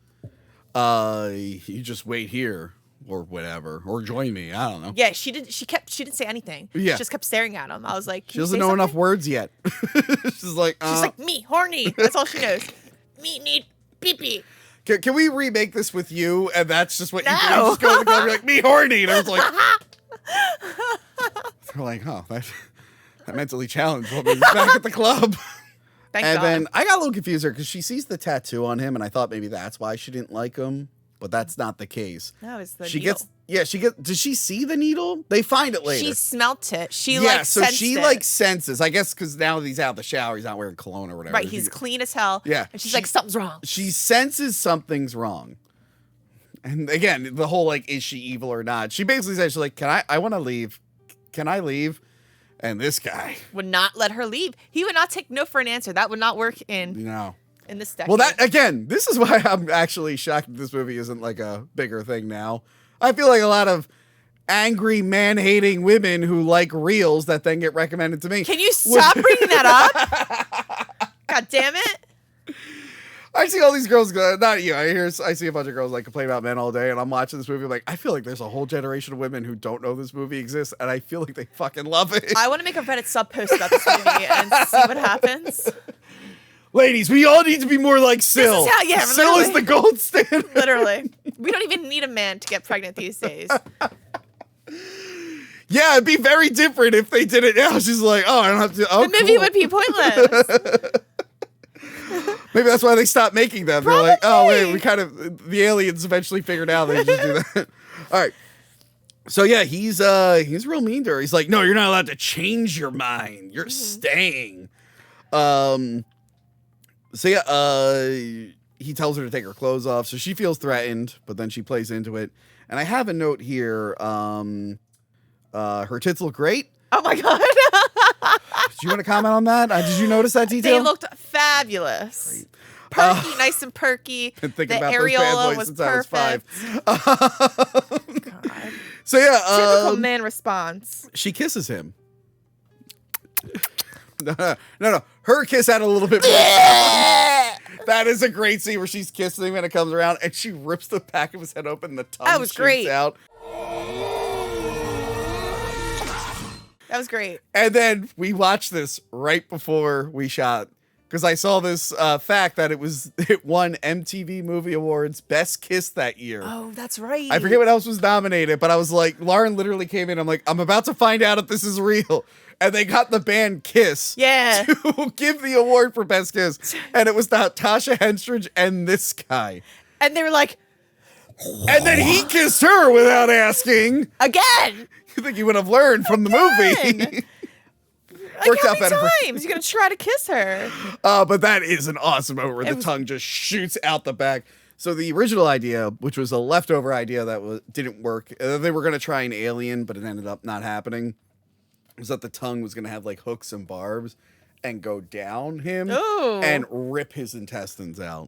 You just wait here or whatever, or join me. I don't know. Yeah, she didn't say anything. Yeah. She just kept staring at him. I was like, She doesn't know enough words yet. She's like, She's like, me, horny. That's all she knows. Me, need pee-pee. Can we remake this with you? And that's just what you do. You No. just go in the club, you're like, me horny. And I was like, they're like, oh, that mentally challenged woman is back at the club. Thank And God. then I got a little confused there because she sees the tattoo on him, and I thought maybe that's why she didn't like him, but that's not the case. No, it's the She needle. does she see the needle? They find it later. She smelt it. She yeah, like so sensed she it. like senses, I guess, because now that he's out of the shower, he's not wearing cologne or whatever. Right, he's clean as hell. Yeah. And she's like, something's wrong. She senses something's wrong. And again, the whole like, is she evil or not? She basically says, she's like, I want to leave. Can I leave? And this guy Would not let her leave. He would not take no for an answer. That would not work in this decade. Well, that again, this is why I'm actually shocked that this movie isn't like a bigger thing now. I feel like a lot of angry man-hating women who like reels that then get recommended to me. Can you stop bringing that up? God damn it. I see all these girls, not you, I see a bunch of girls like complain about men all day, and I'm watching this movie, I'm like, I feel like there's a whole generation of women who don't know this movie exists, and I feel like they fucking love it. I want to make a Reddit sub post about this movie and see what happens. Ladies, we all need to be more like Syl. This is how- yeah, Syl is literally. the gold standard. Literally. We don't even need a man to get pregnant these days. Yeah, it'd be very different if they did it now. She's like, oh, I don't have to. Oh, The movie cool. would be pointless. Maybe that's why they stopped making them. They're like, oh wait, Probably. the aliens eventually figured out they just do that. All right. So yeah, he's real mean to her. He's like, no, you're not allowed to change your mind. You're staying. So yeah, he tells her to take her clothes off. So she feels threatened, but then she plays into it. And I have a note here. Her tits look great. Oh my God. Do you want to comment on that? Did you notice that detail? They looked fabulous. Perky, nice and perky. Been thinking The about those bad areola boys was since I was perfect. 5. God. So yeah, Typical man response. she kisses him. No. Her kiss had a little bit more. That is a great scene where she's kissing him and it comes around and she rips the back of his head open and the tongue That was shoots great. out. That was great. And then we watched this right before we shot because I saw this fact that it won MTV Movie Awards Best Kiss that year. Oh, that's right. I forget what else was nominated, but I was like, Lauren literally came in. I'm like, I'm about to find out if this is real. And they got the band Kiss to give the award for Best Kiss. And it was Tasha Henstridge and this guy. And they were like, and then he kissed her without asking. again. You think you would have learned from the movie. Like, how many times you gonna try to kiss her? But that is an awesome moment where the was- tongue just shoots out the back. So the original idea, which was a leftover idea that didn't work, they were going to try an alien, but it ended up not happening, was that the tongue was going to have like hooks and barbs and go down him Ooh. and rip his intestines out.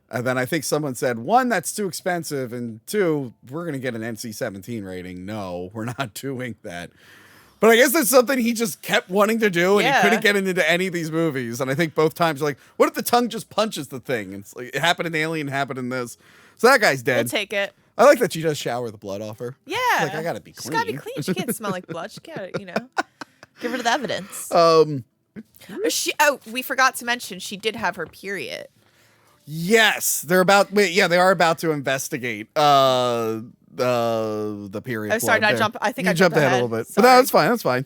And then I think someone said, 1, that's too expensive, and 2, we're going to get an NC-17 rating. No, we're not doing that. But I guess that's something he just kept wanting to do, and he couldn't get into any of these movies. And I think both times, like, what if the tongue just punches the thing? It's like, it happened in Alien, happened in this. So that guy's dead. We'll take it. I like that she does shower the blood off her. Yeah. Like, I gotta be She's clean. gotta be clean. She can't smell like blood. She can't, give rid of the evidence. We forgot to mention she did have her period. Yes, they are about to investigate the period. Oh, sorry, blood I there. jumped. I think you I jumped ahead ahead a little bit, Sorry. but no, that's fine. That's fine.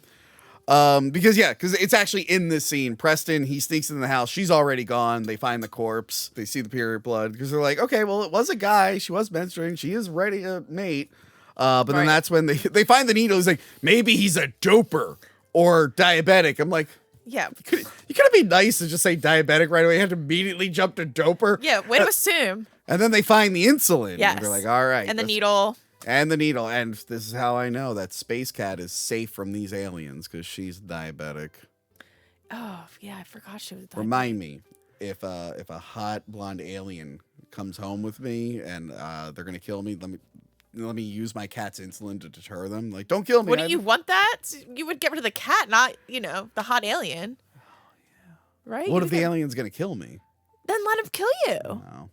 Because it's actually in this scene. Preston, he sneaks in the house. She's already gone. They find the corpse. They see the period blood because they're like, okay, well, it was a guy. She was menstruating. She is ready to mate. But then that's when they find the needle. He's like, maybe he's a doper or diabetic. I'm like, yeah. You gotta be nice to just say diabetic right away. You have to immediately jump to doper. Yeah, way to assume. And then they find the insulin. Yes. And they're like, all right. And the needle. And the needle. And this is how I know that Space Cat is safe from these aliens, because she's diabetic. Oh, yeah, I forgot she was. Remind me, if a hot blonde alien comes home with me and they're gonna kill me, let me use my cat's insulin to deter them. Like, don't kill me. Wouldn't you want that? You would get rid of the cat, not the hot alien. Oh yeah. Right? What if the alien's gonna kill me? Then let him kill you. No.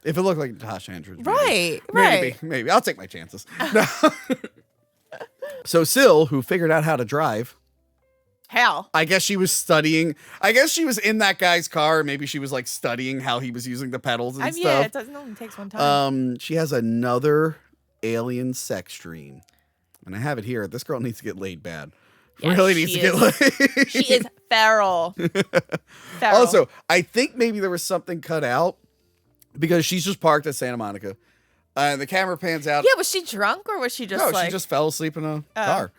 If it looked like Natasha Andrews. Right. Maybe. I'll take my chances. No. So Syl, who figured out how to drive. How? I guess she was studying. I guess she was in that guy's car. Maybe she was like studying how he was using the pedals and stuff. Yeah, it doesn't only takes one time. She has another alien sex dream. And I have it here. This girl needs to get laid bad. Yeah, really needs to get laid. She is feral. Also, I think maybe there was something cut out because she's just parked at Santa Monica. And the camera pans out. Yeah, was she drunk or was she just No, she just fell asleep in a car.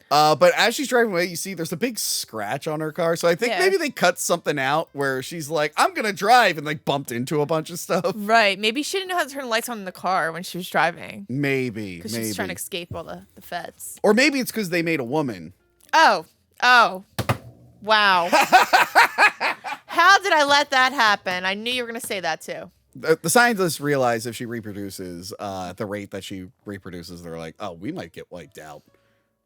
But as she's driving away, you see there's a big scratch on her car. So I think maybe they cut something out where she's like, I'm going to drive, and like bumped into a bunch of stuff. Right. Maybe she didn't know how to turn the lights on in the car when she was driving. Maybe. Because she's trying to escape all the feds. Or maybe it's because they made a woman. Oh. Wow. How did I let that happen? I knew you were going to say that too. The scientists realize if she reproduces at the rate that she reproduces, they're like, oh, we might get wiped out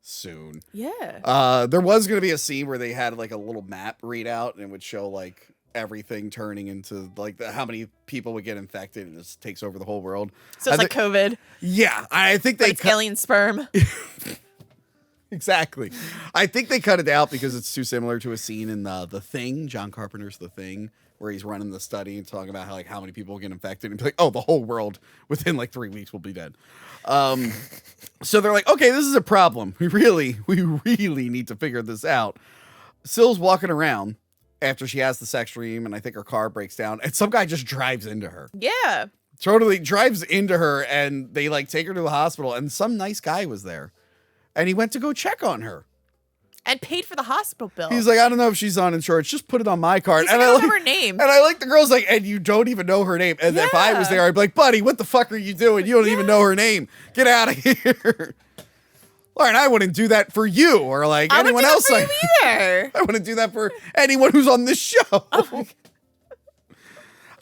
soon. Yeah. There was going to be a scene where they had like a little map readout and it would show like everything turning into like how many people would get infected, and it just takes over the whole world. So it's like COVID. Yeah. I think they alien sperm. Exactly. I think they cut it out because it's too similar to a scene in The Thing, John Carpenter's The Thing, where he's running the study and talking about how many people get infected and be like, oh, the whole world within like 3 weeks will be dead. So they're like, okay, this is a problem. We really need to figure this out. Syl's walking around after she has the sex dream, and I think her car breaks down, and some guy just drives into her. Yeah. Totally drives into her, and they like take her to the hospital, and some nice guy was there. And he went to go check on her. And paid for the hospital bill. He's like, I don't know if she's on insurance. Just put it on my card. He's And like, I don't like know her name. And I like the girl's like, and you don't even know her name. And if I was there, I'd be like, buddy, what the fuck are you doing? You don't even know her name. Get out of here. Lauren, I wouldn't do that for you or like anyone else. I wouldn't do that for anyone who's on this show. Oh.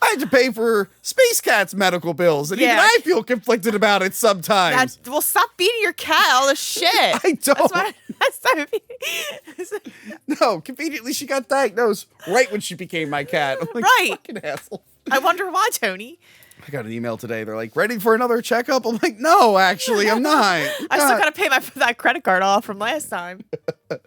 I had to pay for Space Cat's medical bills, and even I feel conflicted about it sometimes. Well, stop feeding your cat all this shit. I don't. That's not No, conveniently, she got diagnosed right when she became my cat. I'm like, right. Fucking asshole. I wonder why, Tony. I got an email today. They're like, ready for another checkup? I'm like, no, actually, I'm not. I still got to pay that credit card off from last time.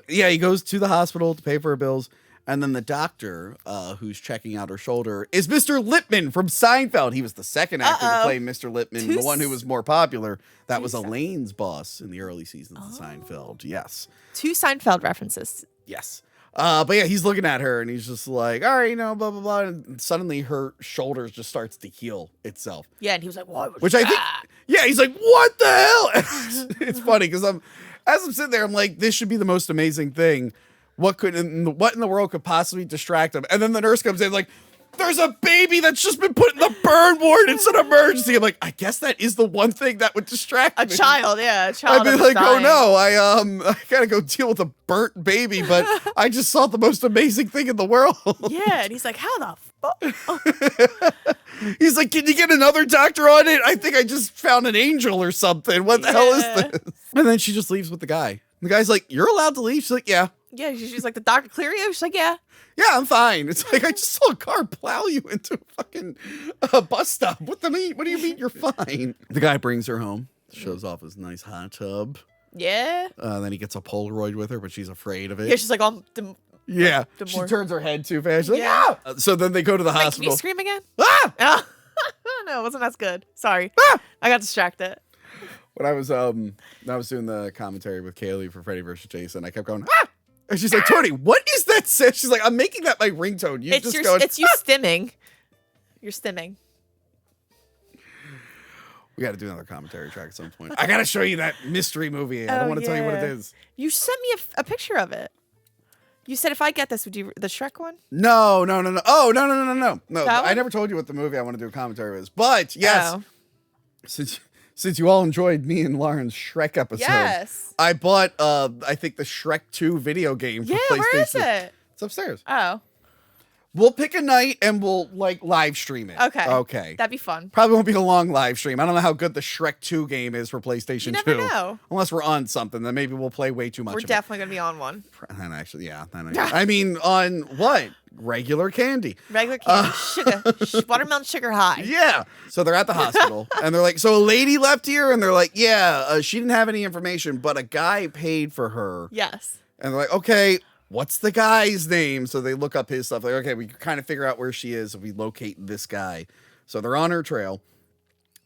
Yeah, he goes to the hospital to pay for her bills. And then the doctor, who's checking out her shoulder, is Mr. Lippman from Seinfeld. He was the second actor to play Mr. Lippman, the one who was more popular. That was Elaine's boss in the early seasons of Seinfeld. Yes. 2 Seinfeld references. Yes. But yeah, he's looking at her and he's just like, all right, blah, blah, blah. And suddenly her shoulders just starts to heal itself. Yeah, and he was like, what? Which I think, yeah, he's like, what the hell? It's funny because as I'm sitting there, I'm like, this should be the most amazing thing. What in the world could possibly distract him? And then the nurse comes in like, there's a baby that's just been put in the burn ward. It's an emergency. I'm like, I guess that is the one thing that would distract me. A child. I'd be like, dying. Oh no, I gotta go deal with a burnt baby, but I just saw the most amazing thing in the world. Yeah, and he's like, how the fuck? He's like, can you get another doctor on it? I think I just found an angel or something. What the hell is this? And then she just leaves with the guy. The guy's like, you're allowed to leave. She's like, yeah. Yeah, she's like, the doctor clear you? She's like, yeah. Yeah, I'm fine. It's like, I just saw a car plow you into a fucking bus stop. What do you mean you're fine? The guy brings her home, shows off his nice hot tub. Yeah. Then he gets a Polaroid with her, but she's afraid of it. Yeah, she's like, she turns her head too fast. She's like, ah! So then they go to the hospital. Can you scream again? Ah! Oh, no, it wasn't as good. Sorry. Ah! I got distracted. When I was doing the commentary with Kaylee for Freddy vs. Jason, I kept going, ah! And she's like, Tony, what is that sound? She's like, I'm making that my ringtone. It's you stimming. You're stimming. We got to do another commentary track at some point. I got to show you that mystery movie. I don't want to tell you what it is. You sent me a picture of it. You said if I get this, would you the Shrek one? No. Oh, no. I never told you what the movie I want to do a commentary is. But yes, since since you all enjoyed me and Lauren's Shrek episode, Yes. I bought I think the Shrek 2 video game for Yeah, PlayStation. where is it? It's upstairs. Oh, We'll pick a night and we'll like live stream it. okay. Okay. That'd be fun. Probably won't be a long live stream. I don't know how good the Shrek 2 game is for PlayStation 2. You never know. Unless we're on something, then maybe we'll play way too much We're of definitely going to be on one. it. And actually, yeah. I mean, on what? Regular candy. Regular candy, sugar, watermelon sugar high. Yeah. So they're at the hospital and they're like, so a lady left here? And they're like, yeah, she didn't have any information, but a guy paid for her. Yes. And they're like, okay, what's the guy's name? So they look up his stuff. Like, okay, we can kind of figure out where she is if we locate this guy. So they're on her trail.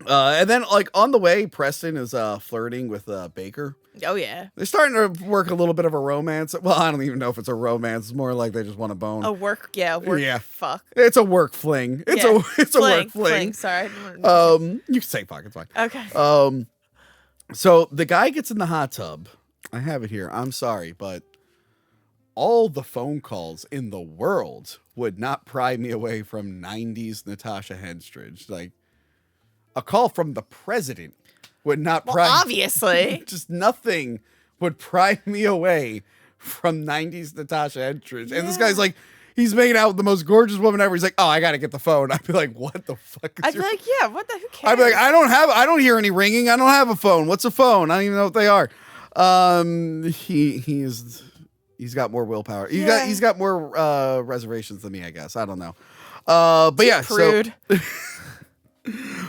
And then, like, on the way, Preston is flirting with Baker. Oh, yeah. They're starting to work a little bit of a romance. Well, I don't even know if it's a romance. It's more like they just want to bone. A work, Yeah. fuck. It's a work fling. It's Yeah. a work fling. Sorry. You can say fuck, it's fine. Okay. So the guy gets in the hot tub. I have it here. I'm sorry, but all the phone calls in the world would not pry me away from 90s Natasha Henstridge. Like, a call from the president would not Well, pry. obviously. Just nothing would pry me away from 90s Natasha Henstridge. And this guy's like, he's making out with the most gorgeous woman ever. He's like, oh, I got to get the phone. I'd be like, what the fuck is I'd be your... like, yeah, what the, who cares? I'd be like, I don't hear any ringing. I don't have a phone. What's a phone? I don't even know what they are. He's got more willpower. He's got more reservations than me, I guess. I don't know. But yeah, Prude. so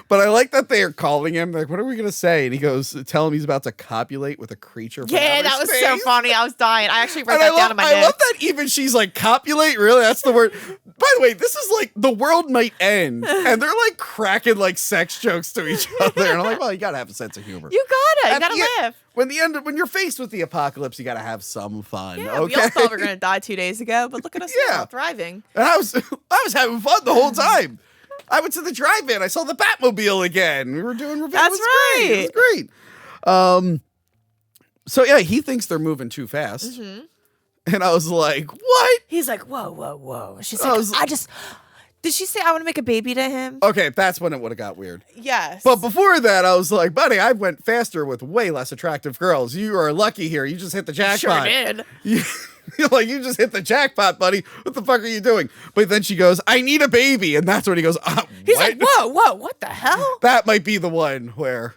but I like that they are calling him. Like, what are we gonna say? And he goes, tell him he's about to copulate with a creature. From Yeah, outer that was so space. funny. I was dying. I actually wrote And that down in my I notes. love that even she's like, copulate? Really? That's the word. By the way, this is like, the world might end. And they're like cracking like sex jokes to each other. And I'm like, well, you gotta have a sense of humor. You gotta. You At gotta the end- live. When you're faced with the apocalypse, you gotta have some fun. Yeah, okay? we all thought we were going to die 2 days ago, but look at us Yeah. now, thriving. And I was having fun the whole time. I went to the drive-in. I saw the Batmobile again. We were doing revenge. That's It was great. So yeah, he thinks they're moving too fast. Mm-hmm. And I was like, what? He's like, whoa, whoa, whoa. She's I like, was- did she say I want to make a baby to him? Okay, that's when it would have got weird. Yes. But before that, I was like, buddy, I went faster with way less attractive girls. You are lucky here. You just hit the jackpot. Sure did. You just hit the jackpot, buddy. What the fuck are you doing? But then she goes, I need a baby. And that's when he goes, He's what? like, whoa, what the hell? That might be the one where,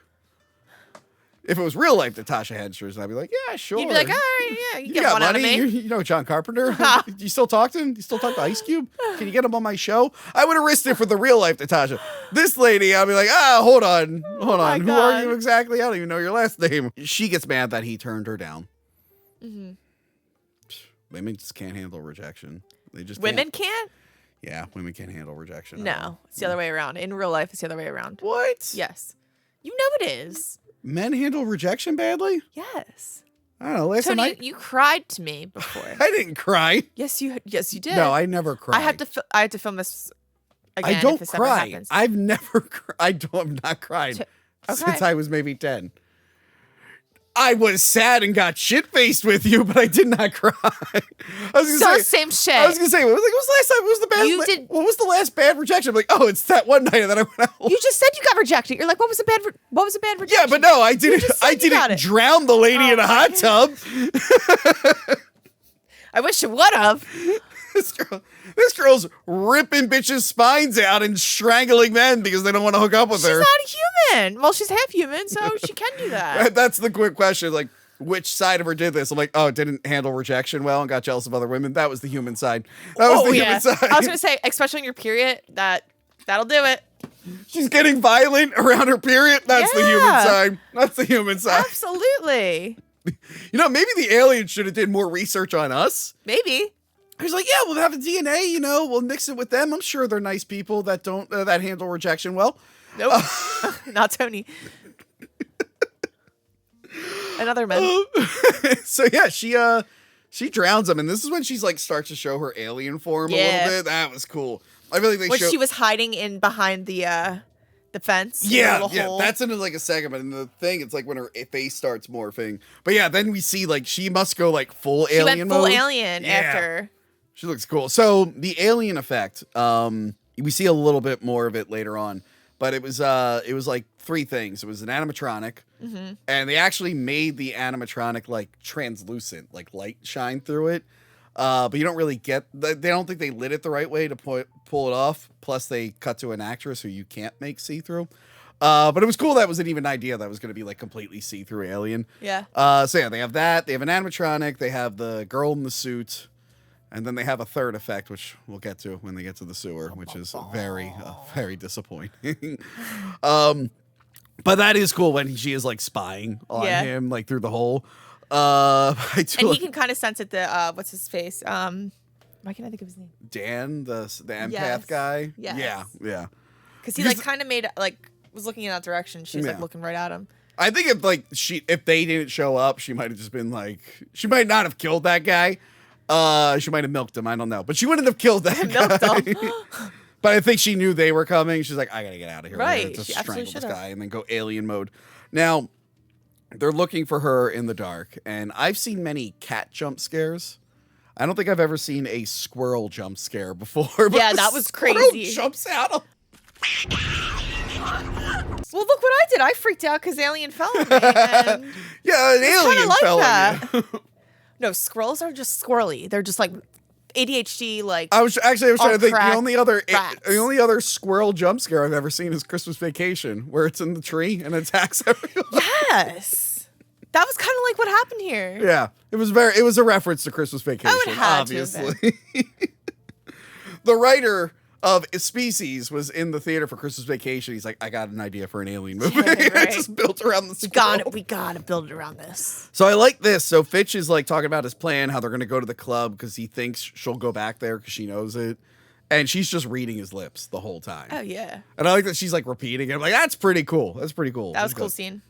if it was real life Natasha Henstridge, I'd be like, yeah, sure. You'd be like, all right, yeah, you You get got one out of money. me. You know John Carpenter. You still talk to him? You still talk to Ice Cube? Can you get him on my show? I would have risked it for the real life Natasha. This lady, I'll be like, hold on. Who are God. you exactly? I don't even know your last name. She gets mad that he turned her down. Mm-hmm. Women just can't handle rejection. They just Women can't. can't? Yeah, women can't handle rejection. at all. No, it's the other way around. In real life, it's the other way around. What? Yes. You know it is. Men handle rejection badly? Yes. I don't know. Last time Tony, you cried to me before. I didn't cry. Yes, you did. No, I never cried. I had to film this again. I don't if this ever cry. happens. I've never I've not cried Okay. since I was maybe 10. I was sad and got shit-faced with you, but I did not cry. I was So gonna say, same shit. I was gonna say, what was the last time? What was the bad? You did- What was the last bad rejection? I'm like, oh, it's that one night that I went out. You just said you got rejected. You're like, what was a bad rejection? Yeah, but no, I didn't. just said I you got didn't it. drown the lady in a hot tub. I wish you would have. This girl's ripping bitches' spines out and strangling men because they don't want to hook up with She's her. not a human. Well, she's half human, so she can do that. That's the quick question. Like, which side of her did this? I'm like, oh, it didn't handle rejection well and got jealous of other women. That was the human side. That was the human side. I was gonna say, especially on your period, that'll do it. She's getting violent around her period. That's the human Yeah. side. That's the human side. Absolutely. You know, maybe the aliens should have did more research on us. Maybe. He was like, yeah, we'll have a DNA, we'll mix it with them. I'm sure they're nice people that don't, that handle rejection well. Nope. Not Tony. Another man. So yeah, she drowns him. And this is when she's like, starts to show her alien form a Yeah. little bit. That was cool. I feel like they When show. she was hiding in behind the fence. in the Yeah, little yeah, hole. that's in like a second, but in the thing, it's like when her face starts morphing. But yeah, then we see like she must go like full She alien went full mode. alien Yeah. after. She looks cool. So the alien effect, we see a little bit more of it later on. But it was like three things. It was an animatronic, and they actually made the animatronic like translucent, like light shine through it. But you don't really get. They don't think they lit it the right way to pull it off. Plus, they cut to an actress who you can't make see through. But it was cool. That was an even idea that was going to be like completely see through alien. Yeah. So yeah, they have that. They have an animatronic. They have the girl in the suit. And then they have a third effect, which we'll get to when they get to the sewer, which is very, very disappointing. But that is cool when she is like spying on him, like through the hole. And he can kind of sense it. What's his face? Why can't I think of his name? Dan, the empath guy. Yes. Yeah. Because he like kind of made like was looking in that direction. She was like looking right at him. I think if they didn't show up, she might have just been like, she might not have killed that guy. She might have milked him. I don't know, but she wouldn't have killed that guy. But I think she knew they were coming. She's like, I gotta get out of here. Right. Just She strangle absolutely this should've. guy and then go alien mode. Now, they're looking for her in the dark, and I've seen many cat jump scares. I don't think I've ever seen a squirrel jump scare before. But Yeah, the that was squirrel crazy. Jumps out. Well, look what I did. I freaked out because alien fell on me. And Yeah, an alien like fell that. on you. no, squirrels are just squirrely. They're just like ADHD. Like I was trying to think. The crack only other squirrel jump scare I've ever seen is Christmas Vacation, where it's in the tree and attacks everyone. yes, that was kind of like what happened here. Yeah, it was a reference to Christmas Vacation, would have to have obviously. The writer of Species was in the theater for Christmas Vacation. He's like, I got an idea for an alien movie. Right. Just built around the squirrel. We gotta build it around this. So I like this. So Fitch is like talking about his plan, how they're going to go to the club because he thinks she'll go back there because she knows it. And she's just reading his lips the whole time. Oh yeah, And I like that she's like repeating it. I'm like, that's pretty cool. That's pretty cool. that was a That's cool good. scene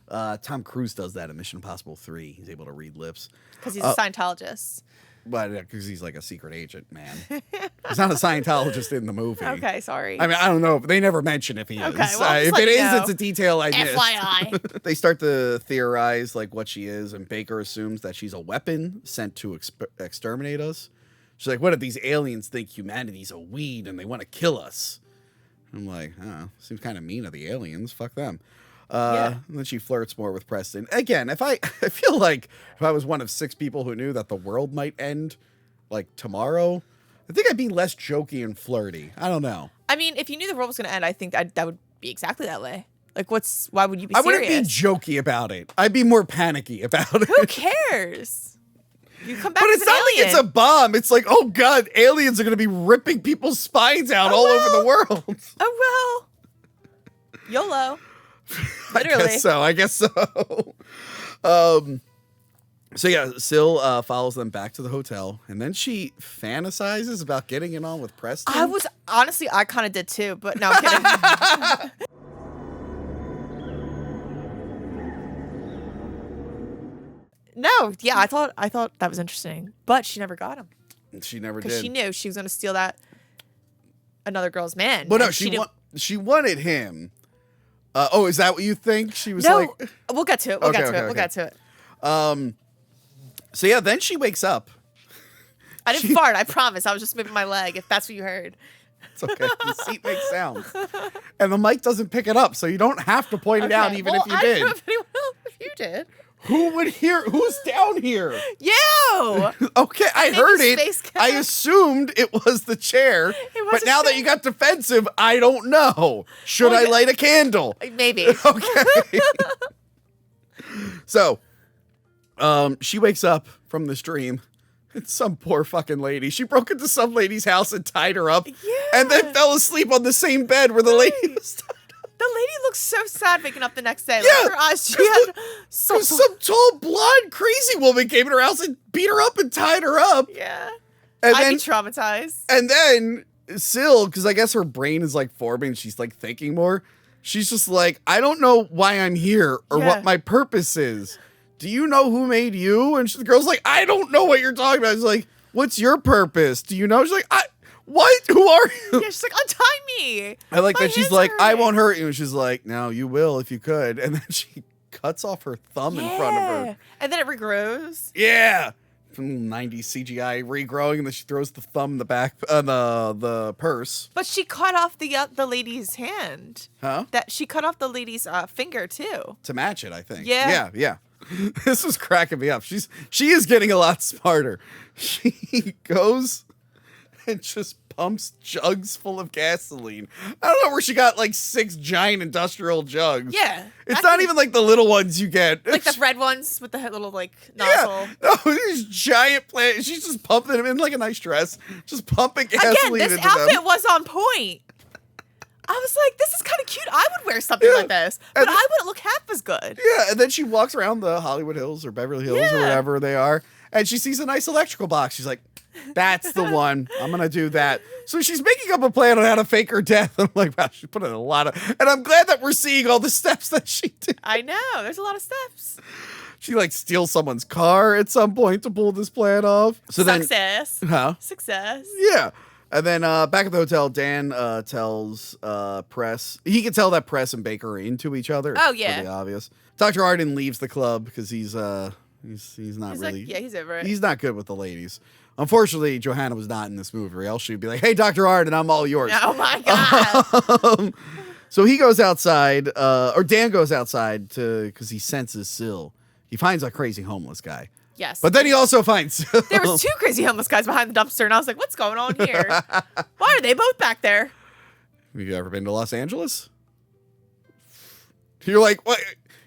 Tom Cruise does that in Mission Impossible 3. He's able to read lips. because he's a Scientologist. But because he's like a secret agent, man. He's not a Scientologist in the movie. Okay, sorry. I mean, I don't know. They never mention if he is. Okay, well, just If let it you is, know. it's a detail I missed. FYI. They start to theorize like what she is, and Baker assumes that she's a weapon sent to exterminate us. She's like, what if these aliens think humanity's a weed and they want to kill us? I'm like, oh, seems kind of mean of the aliens. Fuck them. And then she flirts more with Preston. Again, I feel like if I was one of 6 people who knew that the world might end like tomorrow, I think I'd be less jokey and flirty. I don't know. I mean, if you knew the world was gonna end, I think that would be exactly that way. Like, why would you be I serious? wouldn't be jokey about it. I'd be more panicky about it. Who cares? You come back But as it's an not alien. like it's a bomb. It's like, oh god, aliens are going to be ripping people's spines out all over the world. Oh well. YOLO. Literally. I guess so. So yeah, Syl follows them back to the hotel, and then she fantasizes about getting it on with Preston. I kind of did too, but no, I'm kidding. No, yeah, I thought that was interesting, but she never got him She never because did. she knew she was gonna steal that another girl's man. Well, no, and she wanted him. Is that what you think? She was No, like, we'll get to it. We'll Okay, get to okay, it. We'll okay. get to it. so yeah. Then she wakes up. I didn't fart. I promise. I was just moving my leg. If that's what you heard. It's okay. The seat makes sounds, and the mic doesn't pick it up, so you don't have to point it out, Okay, even well, if you I did. don't know if anyone else. If you did. Who would hear? Who's down here? You. Okay, I Maybe heard it. Space Cat. I assumed it was the chair. was But a now that chair. you got defensive, I don't know. Should Well, I light a candle? Maybe. Okay. So, she wakes up from this dream. It's some poor fucking lady. She broke into some lady's house and tied her up. And then fell asleep on the same bed where the lady was tied up. The lady looks so sad waking up the next day. Yeah, Like her eyes, she 'cause had the- so Because some tall, blonde, crazy woman came in her house and beat her up and tied her up. yeah. And I'd then be traumatized. And then Syl, because I guess her brain is like forming, she's like thinking more. She's just like, I don't know why I'm here or Yeah. what my purpose is. Do you know who made you? And the girl's like, I don't know what you're talking about. She's like, what's your purpose? Do you know? She's like, what? Who are you? Yeah, she's like, untie me. I like My that she's hands like, are I hurting." won't hurt you. And she's like, no, you will if you could. And then she cuts off her thumb in front of her. And then it regrows. Yeah. 90s CGI regrowing, and then she throws the thumb in the back, the purse. But she cut off the lady's hand. Huh? That she cut off the lady's finger too. To match it, I think. Yeah. Yeah. This was cracking me up. She is getting a lot smarter. She goes and just pumps jugs full of gasoline. I don't know where she got like 6 giant industrial jugs. Yeah. It's not even like the little ones you get. Like the red ones with the little like nozzle. Yeah. No, these giant plants. She's just pumping them in like a nice dress. Just pumping gasoline Again, this into outfit them. was on point. I was like, this is kind of cute. I would wear something like this. But I wouldn't look half as good. Yeah, and then she walks around the Hollywood Hills or Beverly Hills or whatever they are, and she sees a nice electrical box. She's like, that's the one. I'm going to do that. So she's making up a plan on how to fake her death. I'm like, wow, she put in a lot of... And I'm glad that we're seeing all the steps that she did. I know. There's a lot of steps. She, like, steals someone's car at some point to pull this plan off. So Success. Huh? Success. Yeah. And then back at the hotel, Dan tells Press... He can tell that Press and Baker are into each other. Oh, It's yeah. pretty obvious. Dr. Arden leaves the club because he's not He's really... like, yeah, he's over it. He's not good with the ladies. Unfortunately, Johanna was not in this movie, or else she'd be like, hey, Dr. Arden, I'm all yours. Oh, my God. So he goes outside, or Dan goes outside because he senses Syl. He finds a crazy homeless guy. Yes. But then he also finds Syl. There was 2 crazy homeless guys behind the dumpster, and I was like, what's going on here? Why are they both back there? Have you ever been to Los Angeles? You're like, what?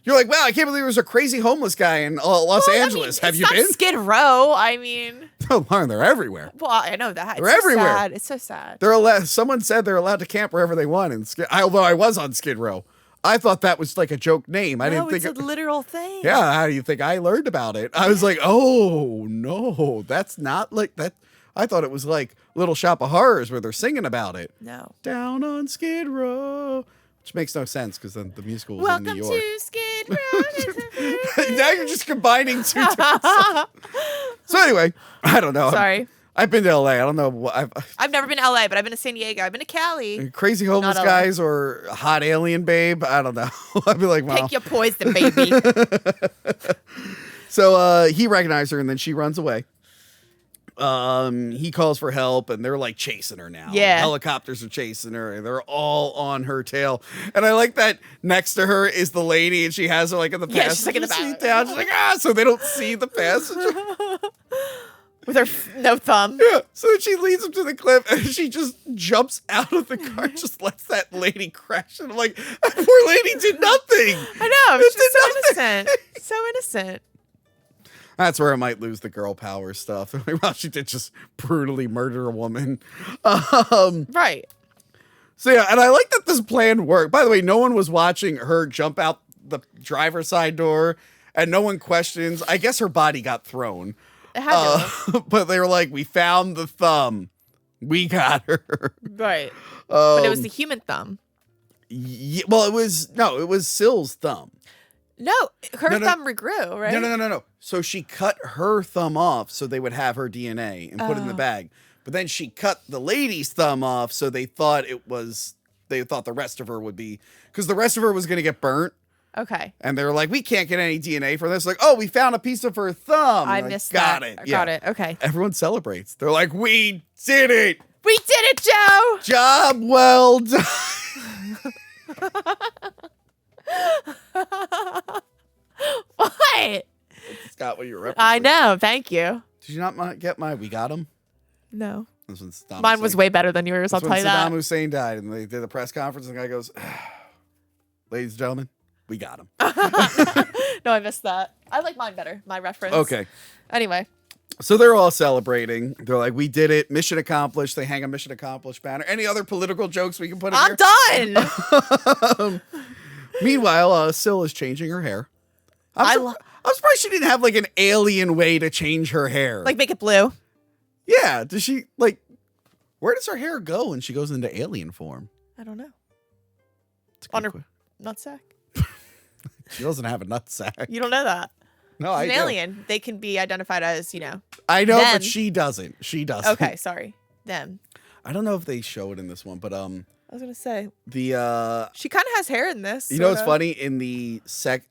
You're like, wow, I can't believe there's a crazy homeless guy in Los Angeles. Have you been? It's not Skid Row. I mean, Oh, Lauren, they're everywhere. well, I know that. It's They're so everywhere. Sad. It's so sad. They're allowed. Someone said they're allowed to camp wherever they want. Although I was on Skid Row, I thought that was like a joke name. I didn't think it's a literal thing. Yeah, how do you think I learned about it? I was like, oh no, that's not like that. I thought it was like Little Shop of Horrors where they're singing about it. No. Down on Skid Row, which makes no sense because then the musical was Welcome in New York. to Skid Row. Now you're just combining 2 different songs. So anyway, I don't know. Sorry. I've been to LA. I don't know. I've never been to LA, but I've been to San Diego. I've been to Cali. Crazy homeless Not LA. guys or hot alien babe. I don't know. I'd be like, wow. Pick your poison, baby. So he recognized her and then she runs away. He calls for help and they're like chasing her now. Yeah. Helicopters are chasing her and they're all on her tail. And I like that next to her is the lady and she has her like in the passenger Yeah, she's like in the seat back. down. She's like, so they don't see the passenger. With her no thumb. Yeah. So then she leads him to the cliff and she just jumps out of the car, just lets that lady crash. And I'm like, that poor lady did nothing. I know. She's Did so nothing. innocent. So innocent. That's where I might lose the girl power stuff. Well, she did just brutally murder a woman. Right. So yeah, and I like that this plan worked. By the way, no one was watching her jump out the driver's side door, and no one questions. I guess her body got thrown. It had to. But they were like, we found the thumb. We got her. Right. But it was the human thumb. Well, it was Syl's thumb. No, her No. thumb regrew, right? No. So she cut her thumb off so they would have her DNA and put it in the bag. But then she cut the lady's thumb off so they thought the rest of her would be, because the rest of her was going to get burnt. Okay. And they were like, we can't get any DNA from this. Like, oh, we found a piece of her thumb. I Like, missed got that. it. Got it. Okay. Everyone celebrates. They're like, we did it. We did it, Joe. Job well done. What? Scott, what you're referencing. I know. Thank you. Did you not get my we got him? No. This one's Saddam Mine was Hussein. way better than yours. I'll That's tell when you Saddam that. Hussein died, and they did a press conference, and the guy goes, ladies and gentlemen, we got him. No, I missed that. I like mine better. My reference. Okay. Anyway. So they're all celebrating. They're like, we did it. Mission accomplished. They hang a mission accomplished banner. Any other political jokes we can put in I'm here? done. Meanwhile, Syl is changing her hair. I'm surprised she didn't have like an alien way to change her hair. Like make it blue. Yeah. Does she like, where does her hair go when she goes into alien form? I don't know. It's a good On her que- nutsack. She doesn't have a nutsack. You don't know that. No, I An do. alien. They can be identified as, I know, them. but she doesn't. She doesn't. Okay, sorry. Them. I don't know if they show it in this one, but I was gonna say The she kind of has hair in this. you know what's sorta. funny in the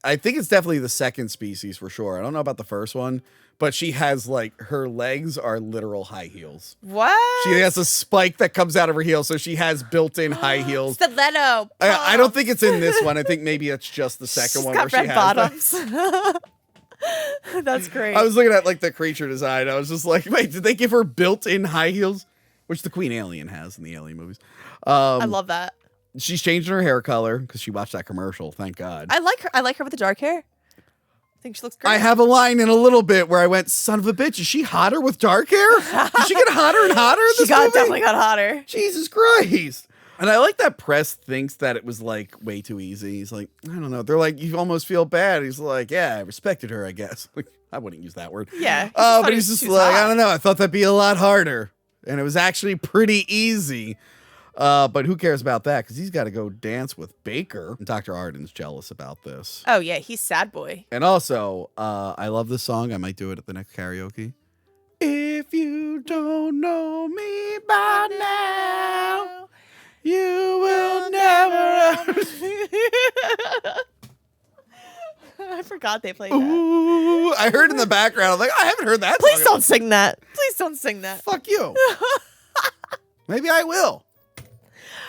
I think it's definitely the second species for sure. I don't know about the first one, but she has like her legs are literal high heels. What? She has a spike that comes out of her heel, so she has built-in high heels. Stiletto. I don't think it's in this one. I think maybe it's just the second She's one got where red she has bottoms. That's great. I was looking at like the creature design. I was just like, wait, did they give her built-in high heels? Which the Queen Alien has in the Alien movies. I love that. She's changing her hair color because she watched that commercial. Thank God. I like her. I like her with the dark hair. I think she looks great. I have a line in a little bit where I went, son of a bitch, is she hotter with dark hair? Did she get hotter and hotter in She this movie? definitely got hotter. Jesus Christ. And I like that Press thinks that it was like way too easy. He's like, I don't know. They're like, you almost feel bad. He's like, yeah, I respected her, I guess. Like, I wouldn't use that word. Yeah. But he's just like, I don't know. I thought that'd be a lot harder. And it was actually pretty easy. But who cares about that? Because he's got to go dance with Baker. And Dr. Arden's jealous about this. Oh yeah, he's sad boy. And also, I love this song. I might do it at the next karaoke. If you don't know me by now, you will never. I forgot they played that. Ooh, I heard in the background. I'm like, I haven't heard that. Please song. don't sing that. Please don't sing that. Fuck you. Maybe I will.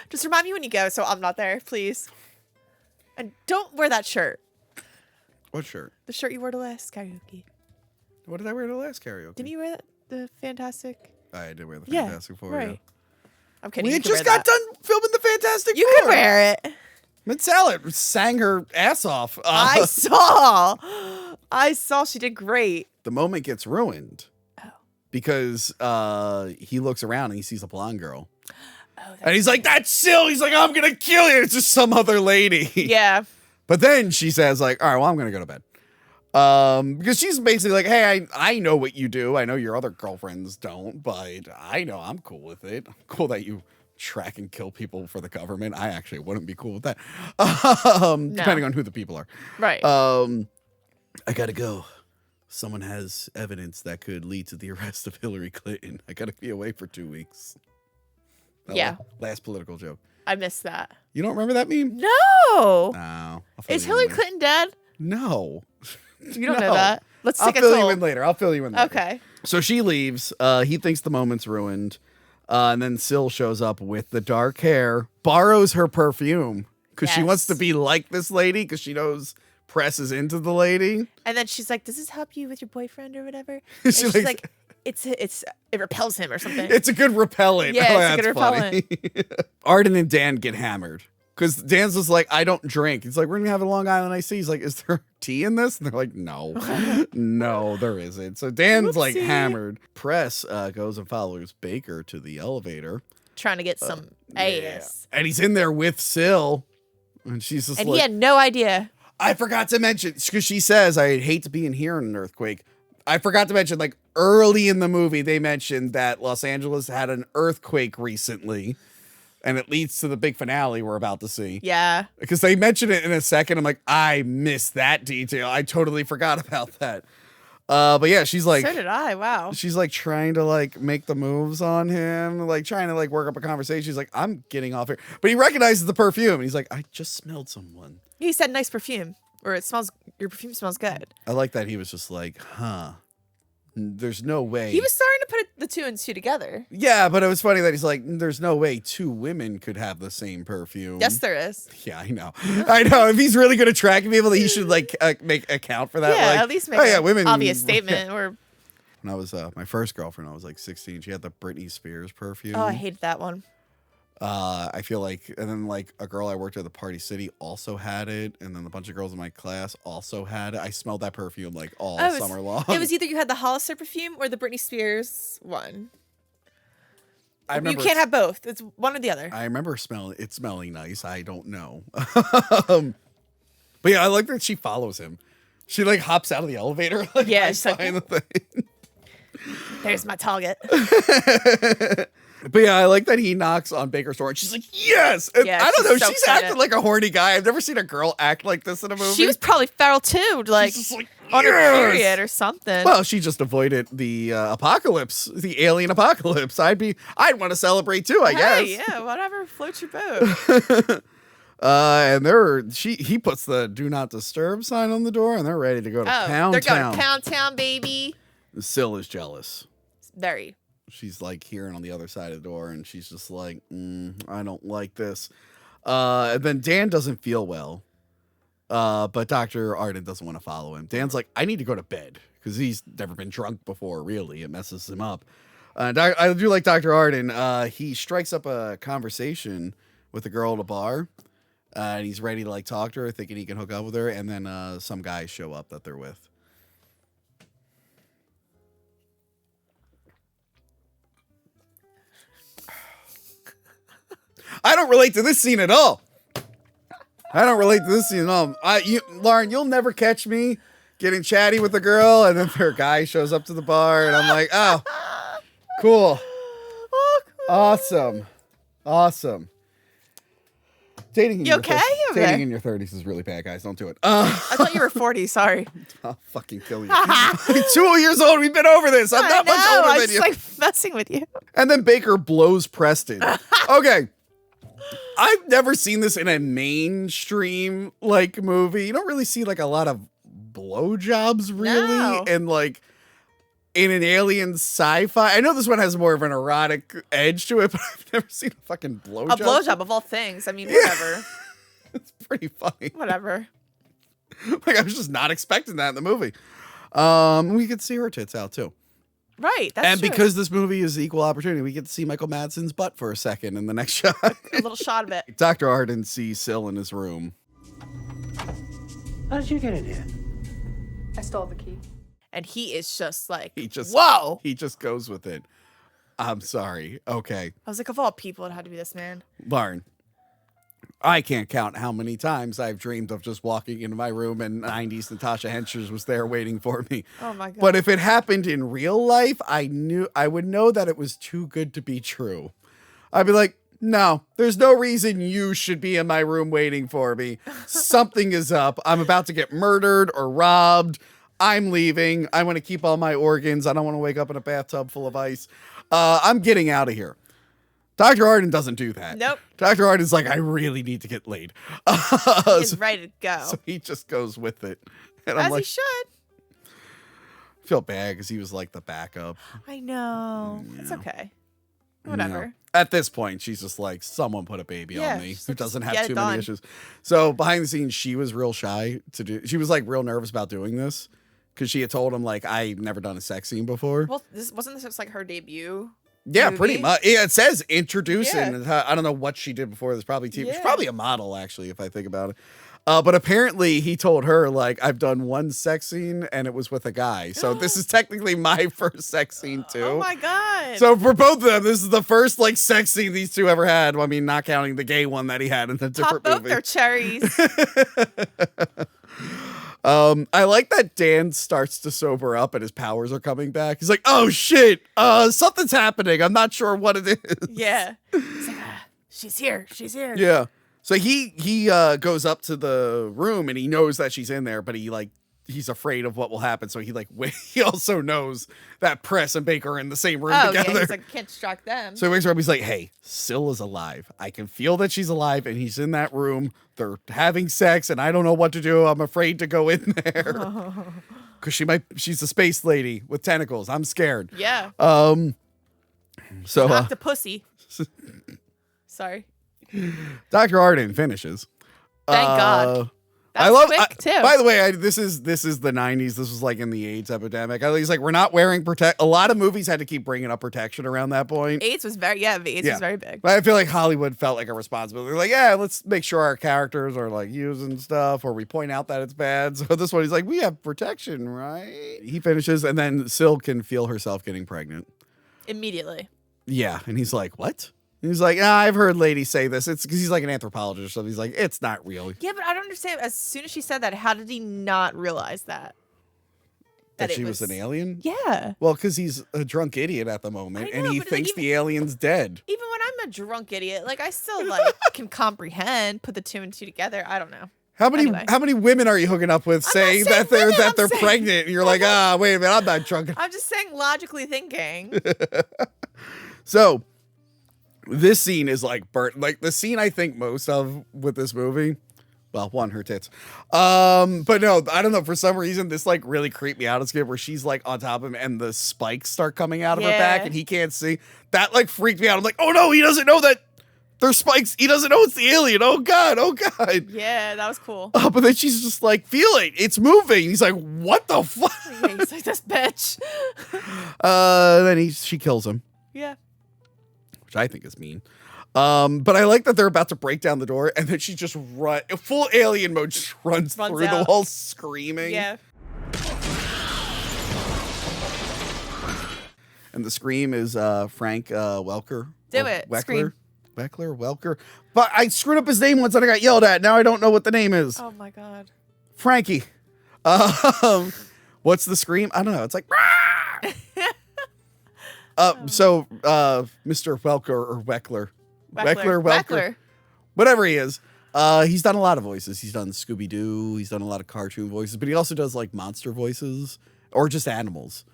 Just remind me when you go so I'm not there, please. And don't wear that shirt. What shirt? The shirt you wore to last karaoke. What did I wear to the last karaoke? Didn't you wear that? The Fantastic? I did wear the Yeah, Fantastic Four. right. Yeah. I'm kidding. We you had could just wear got that. done filming the Fantastic You Four. could wear it. Mint Salad sang her ass off. I saw. I saw. She did great. The moment gets ruined. Oh. Because he looks around and he sees a blonde girl. Oh, And he's like, that's Sil. He's like, I'm going to kill you. It's just some other lady. yeah. But then she says, like, all right, well, I'm going to go to bed. Because she's basically like, hey, I know what you do. I know your other girlfriends don't, but I know I'm cool with it. I'm cool that you track and kill people for the government. I actually wouldn't be cool with that. Depending on who the people are. Right. I got to go. Someone has evidence that could lead to the arrest of Hillary Clinton. I got to be away for 2 weeks. Yeah. Last political joke. I missed that. You don't remember that meme? No. No. I'll fill Is you in Hillary later. Clinton dead? No. You don't know No. that. Let's I'll take a fill you toll. in later. I'll fill you in later. Okay. So she leaves. He thinks the moment's ruined. And then Sil shows up with the dark hair, borrows her perfume because she wants to Yes. be like this lady because she knows Press is into the lady. And then she's like, "Does this help you with your boyfriend or whatever?" She And she's likes- like, "It repels him or something." It's a good repellent. Yeah, Oh, it's a good that's funny. Arden and Dan get hammered because Dan's just like, I don't drink. He's like, we're gonna have a Long Island iced tea. He's like, is there tea in this? And they're like, no, no, there isn't. So Dan's like Whoopsie. hammered. Press goes and follows Baker to the elevator. Trying to get some ass. And he's in there with Sil. And she's just And like, he had no idea. I forgot to mention, because she says, I hate to be in here in an earthquake. I forgot to mention, like, early in the movie, they mentioned that Los Angeles had an earthquake recently. And it leads to the big finale we're about to see. Yeah. Because they mention it in a second. I'm like, I missed that detail. I totally forgot about that. But yeah, she's like, So did I. Wow. she's like trying to like make the moves on him, like trying to like work up a conversation. She's like, I'm getting off here. But he recognizes the perfume and he's like, I just smelled someone. He said nice perfume, or your perfume smells good. I like that he was just like, huh. There's no way. He was starting to put the two and two together. Yeah, but it was funny that he's like, there's no way two women could have the same perfume. Yes, there is. Yeah, I know. I know. If he's really good at tracking people, he should like make account for that. Yeah, like, at least make oh, yeah, an women. obvious statement. Or When I was my first girlfriend, I was like 16. She had the Britney Spears perfume. oh, I hated that one. I feel like, and then like a girl I worked at the Party City also had it, and then a bunch of girls in my class also had it. I smelled that perfume like all summer long. It was either you had the Hollister perfume or the Britney Spears one. I You remember can't have both. It's one or the other. I remember smelling nice. I don't know. But yeah, I like that she follows him. She like hops out of the elevator. Like, Yeah, right she's like, behind the thing. There's my target. But yeah, I like that he knocks on Baker's door and she's like, yes. And Yeah, I don't know. she's so She's excited. acting like a horny guy. I've never seen a girl act like this in a movie. She was probably feral too. Like, She's just like, On her Yes! period or something. Well, she just avoided the apocalypse, the alien apocalypse. I'd want to celebrate too, I guess. Hey, yeah, whatever floats your boat. And he puts the do not disturb sign on the door, and they're ready to go to Pound they're Town. going to Pound Town, baby. Syl is jealous. Very. She's like hearing on the other side of the door, and she's just like, I don't like this. And then Dan doesn't feel well, but Dr. Arden doesn't want to follow him. Dan's like, I need to go to bed because he's never been drunk before, really. It messes him up. I do like Dr. Arden. He strikes up a conversation with a girl at a bar, and he's ready to like talk to her, thinking he can hook up with her, and then some guys show up that they're with. I don't relate to this scene at all. Lauren, you'll never catch me getting chatty with a girl, and then their guy shows up to the bar, and I'm like, oh, cool. Awesome. Dating in You okay? You okay? Dating in your 30s is really bad, guys. Don't do it. I thought you were 40. Sorry. I'll fucking kill you. You're 2 years old. We've been over this. I'm not much older I than was you. like messing with you. And then Baker blows Preston. Okay. I've never seen this in a mainstream like movie. You don't really see like a lot of blowjobs really No. and like in an alien sci-fi. I know this one has more of an erotic edge to it, but I've never seen a fucking blowjob. A blowjob of all things. I mean, whatever. It's pretty funny. Whatever. Like I was just not expecting that in the movie. We could see her tits out too. Right. That's And true. because this movie is equal opportunity, we get to see Michael Madsen's butt for a second in the next shot. A little shot of it. Dr. Arden sees Syl in his room. How did you get in here? I stole the key. And he is just like, Whoa! He just goes with it. I'm sorry. Okay. I was like, of all people, it had to be this man. Lauren, I can't count how many times I've dreamed of just walking into my room and 90s Natasha Hensters was there waiting for me. Oh my God. But if it happened in real life, I would know that it was too good to be true. I'd be like, no, there's no reason you should be in my room waiting for me. Something is up. I'm about to get murdered or robbed. I'm leaving. I want to keep all my organs. I don't want to wake up in a bathtub full of ice. I'm getting out of here. Dr. Arden doesn't do that. Nope. Dr. Arden's like, I really need to get laid. He's ready to go. So he just goes with it. And As I'm like, he should. feel bad because he was like the backup. I know. It's okay. Whatever. You know. At this point, she's just like, someone put a baby Yeah, on me just who like, doesn't get have it too many done. issues. So behind the scenes, she was real shy to do. She was like real nervous about doing this because she had told him like, I've never done a sex scene before. Well, wasn't this just like her debut? Yeah, movie? pretty much. Yeah, it says introducing. Yeah. I don't know what she did before. There's probably TV. She's Yeah. probably a model, actually, if I think about it. But apparently he told her, like, I've done one sex scene and it was with a guy. So this is technically my first sex scene, too. Oh my God. So for both of them, this is the first, like, sex scene these two ever had. Well, I mean, not counting the gay one that he had in a Pop different both movie. their cherries. I like that Dan starts to sober up and his powers are coming back. He's like, oh, shit. Something's happening. I'm not sure what it is. Yeah. He's like, she's here. She's here. Yeah. So he goes up to the room and he knows that she's in there, but he's afraid of what will happen. So he also knows that Press and Baker are in the same room Oh, together. yeah. He's like, can't distract them. So he wakes her up. He's like, hey, Syl is alive. I can feel that she's alive and he's in that room. They're having sex and I don't know what to do. I'm afraid to go in there. Because she's a space lady with tentacles. I'm scared. Yeah. So Not the pussy. Sorry. Dr. Arden finishes. Thank God. That's I love. quick, too. By the way, this is the '90s. This was like in the AIDS epidemic. At least, like, we're not wearing protect. A lot of movies had to keep bringing up protection around that point. AIDS was very, was very big. But I feel like Hollywood felt like a responsibility. They're like, yeah, let's make sure our characters are like using stuff, or we point out that it's bad. So this one, he's like, we have protection, right? He finishes, and then Syl can feel herself getting pregnant. Immediately. Yeah, and he's like, what? And he's like, I've heard ladies say this. It's because he's like an anthropologist, so he's like, it's not real. Yeah, but I don't understand. As soon as she said that, how did he not realize that? That it she was an alien? Yeah. Well, because he's a drunk idiot at the moment, I know, and he but, like, thinks even- the alien's dead. Even when I'm a drunk idiot, like I still like can comprehend, put the two and two together. I don't know. How many Anyway. how many women are you hooking up with saying saying that they're women, I'm saying- pregnant? And you're like, wait a minute, I'm not drunk. I'm just saying logically thinking. So this scene is like burnt. Like the scene I think most of with this movie. Well, one, her tits. But no, I don't know. For some reason, this like really creeped me out as a kid where she's like on top of him and the spikes start coming out of her back Yeah. and he can't see. That like freaked me out. I'm like, oh no, he doesn't know that there's spikes. He doesn't know it's the alien. Oh God, oh God. Yeah, that was cool. But then she's just like, feel it. It's moving. He's like, what the fuck? Yeah, he's like, this bitch. Then she kills him, Yeah. which I think is mean. But I like that they're about to break down the door and then she just full alien mode, just runs through the out. wall screaming. Yeah. And the scream is Frank Welker. Do it. Weckler. Scream. Weckler, Welker. But I screwed up his name once and I got yelled at. Now I don't know what the name is. Oh my God. Frankie. What's the scream? I don't know. It's like so Mr. Welker or Weckler. Welker. Whatever he is. He's done a lot of voices. He's done Scooby-Doo. He's done a lot of cartoon voices, but he also does like monster voices or just animals.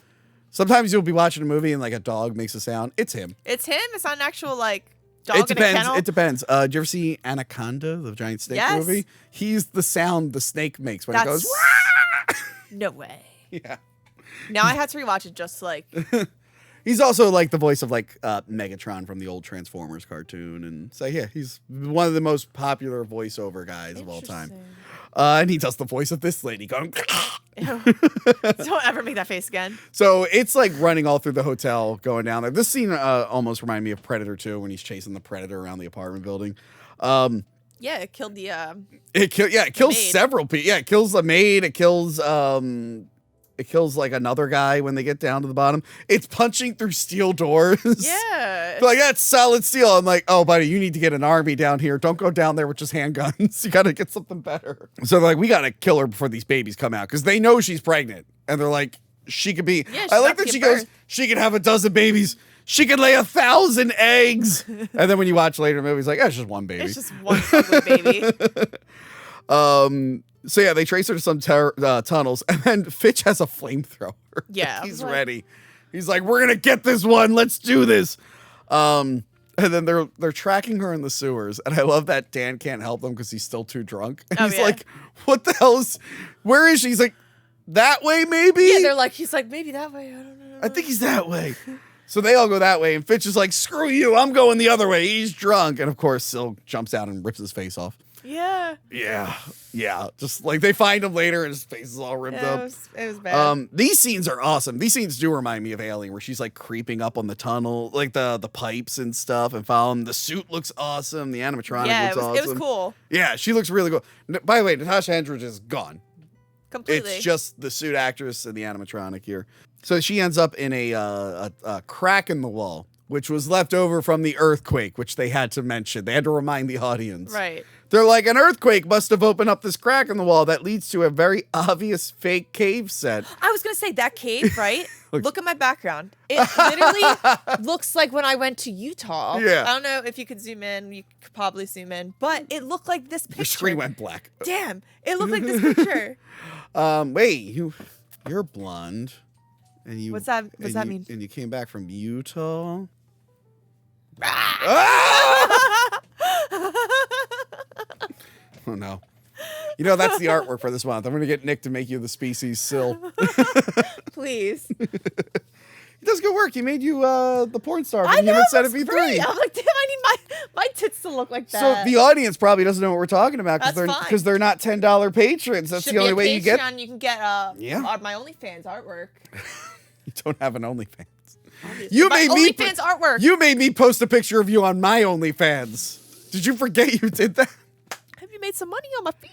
Sometimes you'll be watching a movie and like a dog makes a sound. It's him. It's him. It's not an actual like dog It in a kennel. depends. It depends. Did you ever see Anaconda, the giant snake Yes. movie? He's the sound the snake makes when it That's- goes. No way. Yeah. Now I had to rewatch it just like. He's also like the voice of like Megatron from the old Transformers cartoon, and so yeah, he's one of the most popular voiceover guys of all time. And he does the voice of this lady going. Ew. Don't ever make that face again. So it's like running all through the hotel, going down there. This scene almost reminded me of Predator 2 when he's chasing the predator around the apartment building. Yeah, it killed the. It kills maid. several people. Yeah, it kills the maid. It kills like another guy when they get down to the bottom. It's punching through steel doors. Yeah. Like, that's solid steel. I'm like, oh, buddy, you need to get an army down here. Don't go down there with just handguns. You got to get something better. So they're like, we got to kill her before these babies come out because they know she's pregnant. And they're like, she could be. Yeah, she's I like about to that she give goes, birth. she she could have a dozen babies. She could lay 1,000 eggs. And then when you watch later movies, like, it's just one baby. It's just one ugly baby. So yeah, they trace her to some tunnels, and then Fitch has a flamethrower. Yeah, He's like- ready. He's like, "We're gonna get this one. Let's do this." And then they're tracking her in the sewers, and I love that Dan can't help them because he's still too drunk. And Oh, he's yeah. like, "What the hell is? Where is she?" He's like, "That way, maybe." Yeah, they're like, he's like, maybe that way. I don't know. I think he's that way. So they all go that way, and Fitch is like, "Screw you! I'm going the other way." He's drunk, and of course, Sil jumps out and rips his face off. Yeah. Yeah. Just like they find him later and his face is all ripped Yeah, up. it was bad. These scenes are awesome. These scenes do remind me of Alien, where she's like creeping up on the tunnel, like the pipes and stuff, and following. The suit looks awesome. The animatronic Yeah, looks awesome. it was cool. Yeah, she looks really cool. By the way, Natasha Henstridge is gone. Completely. It's just the suit actress and the animatronic here. So she ends up in a crack in the wall, which was left over from the earthquake, which they had to mention. They had to remind the audience. Right. They're like, an earthquake must have opened up this crack in the wall that leads to a very obvious fake cave set. I was gonna say that cave, right? Look at my background. It literally looks like when I went to Utah. Yeah. I don't know if you could zoom in. You could probably zoom in, but it looked like this picture. Your screen went black. Damn, it looked like this picture. Wait, you're blonde. And you What's that mean? And you came back from Utah? Oh no. You know, that's the artwork for this month. I'm gonna get Nick to make you the species Sil. Please. He does good work. He made you the porn star I from know, Human it looks Centipede 3. great. I'm like, damn, I need my tits to look like So that. the audience probably doesn't know what we're talking about That's fine. because they're not $10 patrons. That's Should the be only a way you get. Patreon, you can get my OnlyFans artwork. You don't have an OnlyFans. My OnlyFans artwork. You made me post a picture of you on my OnlyFans. Did you forget you did that? Have you made some money on my feet?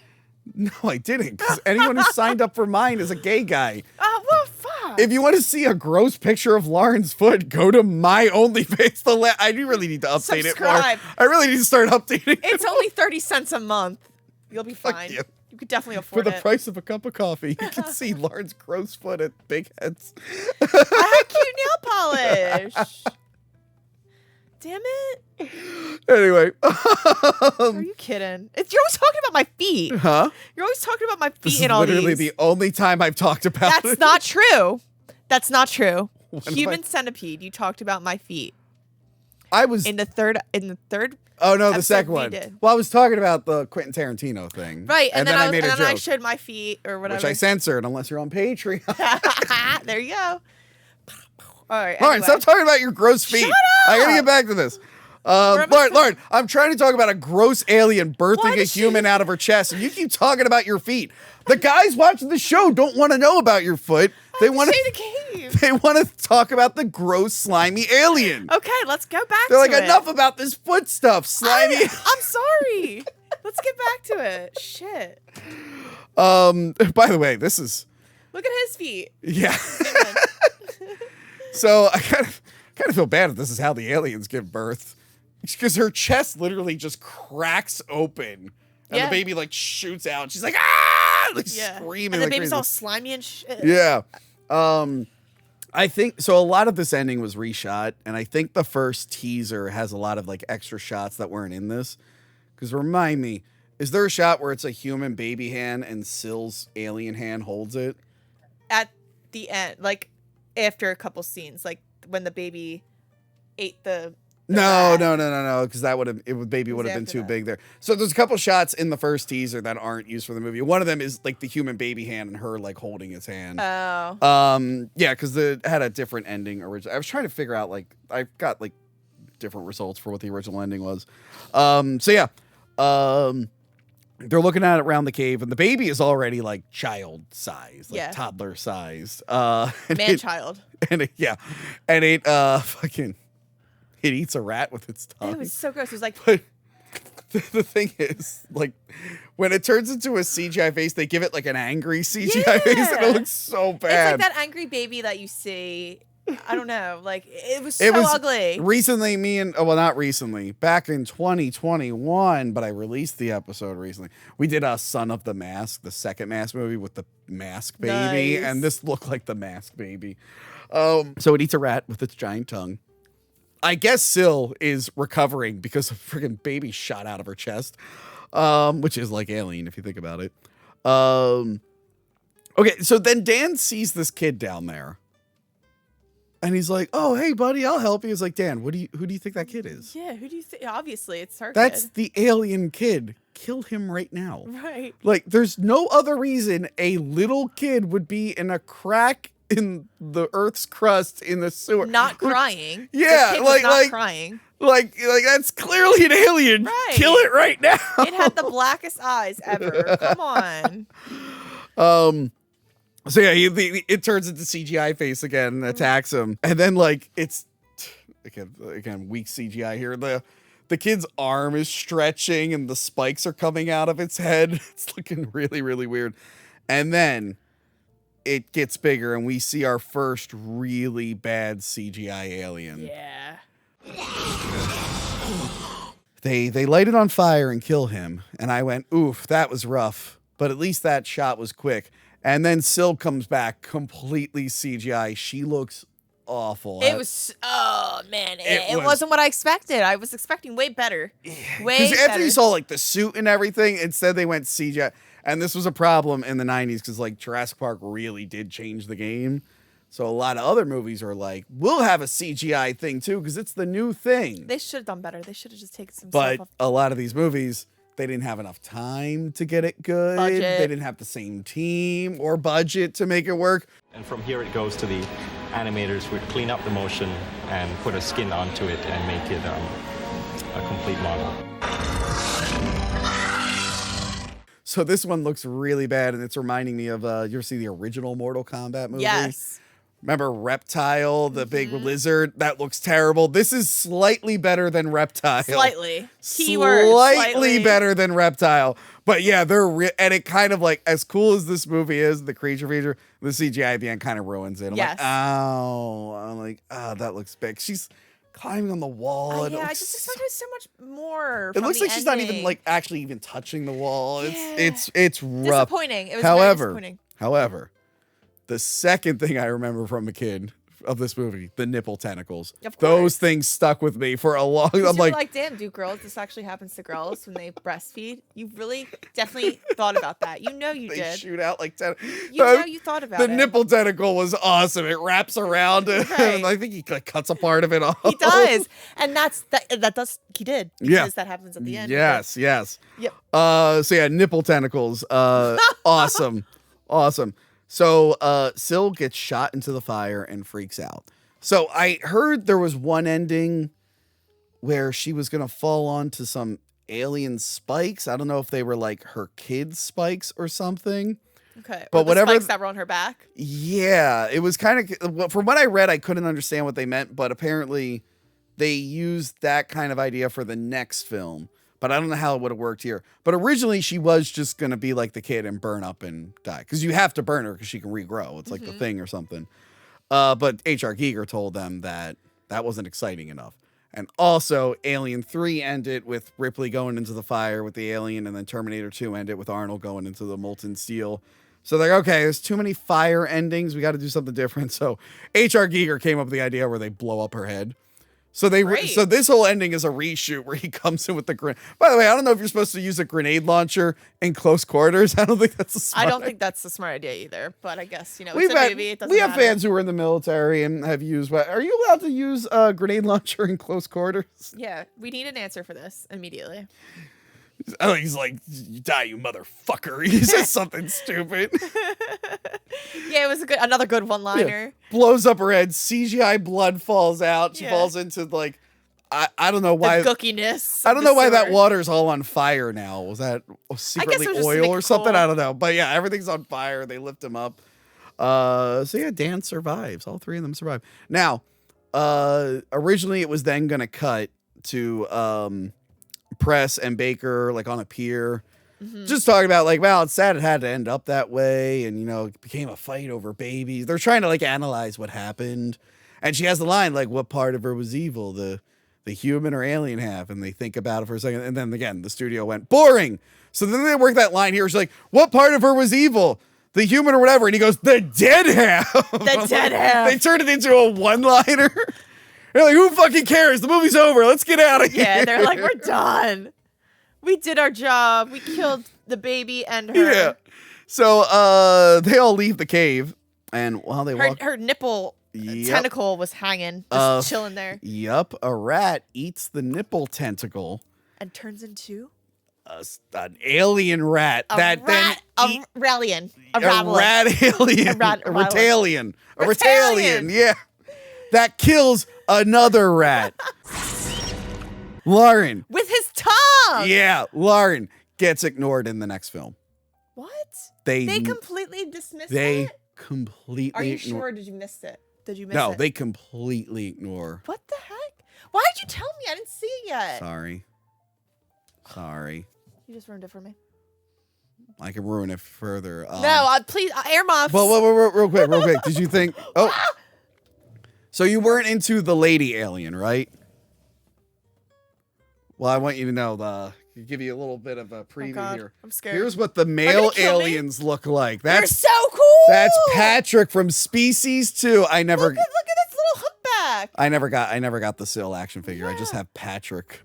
No, I didn't. Because anyone who signed up for mine is a gay guy. Well, fuck. If you want to see a gross picture of Lauren's foot, go to my OnlyFans. I do really need to update Subscribe. it more. I really need to start updating It's it only 30 cents a month. You'll be Fuck fine. you. You could definitely for afford the it. price of a cup of coffee. You can see Lauren's gross foot at Big Heads. I had cute nail polish. Damn it. Anyway. Are you kidding? You're always talking about my feet. Huh? You're always talking about my feet This is in all literally these. the only time I've talked about it. That's not true. That's not true. have Human I- Centipede, you talked about my feet. I was... In the third Oh, no, the episode second we one. did. Well, I was talking about the Quentin Tarantino thing. Right, and then I made a and then I joke, showed my feet or whatever. which I censored unless you're on Patreon. There you go. All right. Lauren, anyway. stop talking about your gross feet. Shut I gotta up! get back to this. am I Lauren, I'm trying to talk about a gross alien Why birthing a does she- human out of her chest, and you keep talking about your feet. The guys watching the show don't want to know about your foot. They want Stay to. the cave. They want to talk about the gross, slimy alien. Okay, let's go back They're to like, it. enough about this foot stuff, slimy. I'm sorry. Let's get back to it. Shit. By the way, this is Look at his feet. yeah. So I kind of feel bad if this is how the aliens give birth, because her chest literally just cracks open, and Yeah. the baby like shoots out. She's like ah, like Yeah. screaming. And the like baby's crazy. all slimy and shit. Yeah. I think so. A lot of this ending was reshot, and I think the first teaser has a lot of like extra shots that weren't in this. Because remind me, is there a shot where it's a human baby hand and Sill's alien hand holds it? At the end, like after a couple scenes, like when the baby ate the No, rat. no, because that would have baby would have been after too that. big there. So there's a couple shots in the first teaser that aren't used for the movie. One of them is like the human baby hand and her like holding his hand. Oh. Yeah, because it had a different ending originally. I was trying to figure out like I got like different results for what the original ending was. So yeah, they're looking at it around the cave, and the baby is already like child sized, like Yeah. toddler sized. Man child. and it fucking it eats a rat with its tongue. It was so gross. It was like But the thing is, like, when it turns into a CGI face, they give it like an angry CGI face, and Yeah. it looks so it's bad. like that angry baby that you see. I don't know. Like it was so It was ugly. recently, not recently, back in 2021, but I released the episode recently. We did a Son of the Mask, the second Mask movie with the Mask baby, Nice. and this looked like the Mask baby. So it eats a rat with its giant tongue. I guess Syl is recovering because a freaking baby shot out of her chest, which is like Alien if you think about it. Okay, so then Dan sees this kid down there. And he's like, "Oh, hey, buddy, I'll help you." He's like, "Dan, who do you think that kid is?" Yeah, who do you think? Obviously, it's her That's kid. the alien kid. Kill him right now. Right. Like, there's no other reason a little kid would be in a crack in the Earth's crust in the sewer. Not crying. The Yeah, kid was like- not like- crying. Like that's clearly an alien. Right. Kill it right now. It had the blackest eyes ever. Come on. So yeah, it turns into CGI face again and attacks him, and then like it's again weak CGI here. The kid's arm is stretching and the spikes are coming out of its head. It's looking really really weird, and then it gets bigger and we see our first really bad CGI alien. Yeah. They light it on fire and kill him, and I went, "Oof, that was rough." But at least that shot was quick. And then Syl comes back completely CGI. She looks awful. It was. Oh man, it was- wasn't what I expected. I was expecting way better. Way Because after better. you saw like the suit and everything, instead they went CGI. And this was a problem in the 90s because like Jurassic Park really did change the game. So a lot of other movies are like, we'll have a CGI thing too because it's the new thing. They should have done better. They should have just taken some But stuff off. a lot of these movies, they didn't have enough time to get it good. Budget. They didn't have the same team or budget to make it work. And from here it goes to the animators would clean up the motion and put a skin onto it and make it a complete model. So this one looks really bad, and it's reminding me of, you ever see the original Mortal Kombat movie? Yes. Remember Reptile, the big lizard? That looks terrible. This is slightly better than Reptile. Slightly. Keyword. Slightly better than Reptile. But yeah, and it kind of like, as cool as this movie is, the creature feature, the CGI at the end kind of ruins it. I'm Yes. like, oh. I'm like, that looks big. She's climbing on the wall. and it Yeah, I looks just so- expected so much more. It from looks the like she's not even ending. like actually even touching the wall. Yeah. It's rough. Disappointing. It was very disappointing. However, the second thing I remember from a kid of this movie, the nipple tentacles. Of course. Those things stuck with me for a long. I'm like, damn, do girls? This actually happens to girls when they breastfeed. You really definitely thought about that. You know you they did. shoot out like You thought about the it. The nipple tentacle was awesome. It wraps around, and I think he like cuts a part of it off. He does, and he did. Because that happens at the end. Yes. Yep. So yeah, nipple tentacles. Awesome. So Syl gets shot into the fire and freaks out. So I heard there was one ending where she was gonna fall onto some alien spikes. I don't know if they were like her kids' spikes or something. Okay. But whatever spikes that were on her back. Yeah, it was kind of, from what I read, I couldn't understand what they meant, but apparently they used that kind of idea for the next film. But I don't know how it would have worked here. But originally she was just going to be like the kid and burn up and die. Because you have to burn her because she can regrow. It's like the thing or something. But H.R. Giger told them that that wasn't exciting enough. And also, Alien 3 ended with Ripley going into the fire with the alien, and then Terminator 2 ended with Arnold going into the molten steel. So they're like, okay, there's too many fire endings. We got to do something different. So H.R. Giger came up with the idea where they blow up her head. So so this whole ending is a reshoot where he comes in with the grenade. By the way, I don't know if you're supposed to use a grenade launcher in close quarters. I don't think that's a smart. I don't think that's a smart idea either. But I guess it's a movie. It doesn't we have matter. fans who are in the military and have used. Are you allowed to use a grenade launcher in close quarters? Yeah, we need an answer for this immediately. Oh, he's like, "You die, you motherfucker!" He says something stupid. Yeah, it was another good one-liner. Yeah. Blows up her head. CGI blood falls out. She falls into like, I don't know why. The gookiness. I don't know why that water's all on fire now. Was that secretly oil or something? I don't know. But yeah, everything's on fire. They lift him up. So yeah, Dan survives. All three of them survive. Now, originally it was then gonna cut to Press and Baker like on a pier. Just talking about like, well, it's sad it had to end up that way, and it became a fight over babies. They're trying to like analyze what happened, and she has the line like, "What part of her was evil, the human or alien half?" And they think about it for a second, and then again the studio went boring. So then they work that line here. She's like, "What part of her was evil, the human or whatever?" And he goes, "The dead half." The dead half. They turned it into a one-liner. They're like, "Who fucking cares? The movie's over. Let's get out of here." Yeah, they're like, "We're done. We did our job. We killed the baby and her." Yeah. So they all leave the cave, and while they walk, her nipple tentacle was hanging, just chilling there. Yup, a rat eats the nipple tentacle and turns into an alien rat a rat alien, a ratalian, yeah, that kills another rat. Lauren. With his tongue. Yeah, Lauren gets ignored in the next film. What? They completely dismissed it? They completely Are you sure? Did you miss it? No, they completely ignore. What the heck? Why did you tell me? I didn't see it yet. Sorry. You just ruined it for me. I can ruin it further. No, please, air muffs. Well, real quick. Did you think... Oh. So you weren't into the lady alien, right? Well, I want you to know give you a little bit of a preview here. I'm scared. Here's what the male aliens look like. They're so cool. That's Patrick from Species 2. Look at this little humpback. I never got the Syl action figure. Yeah. I just have Patrick.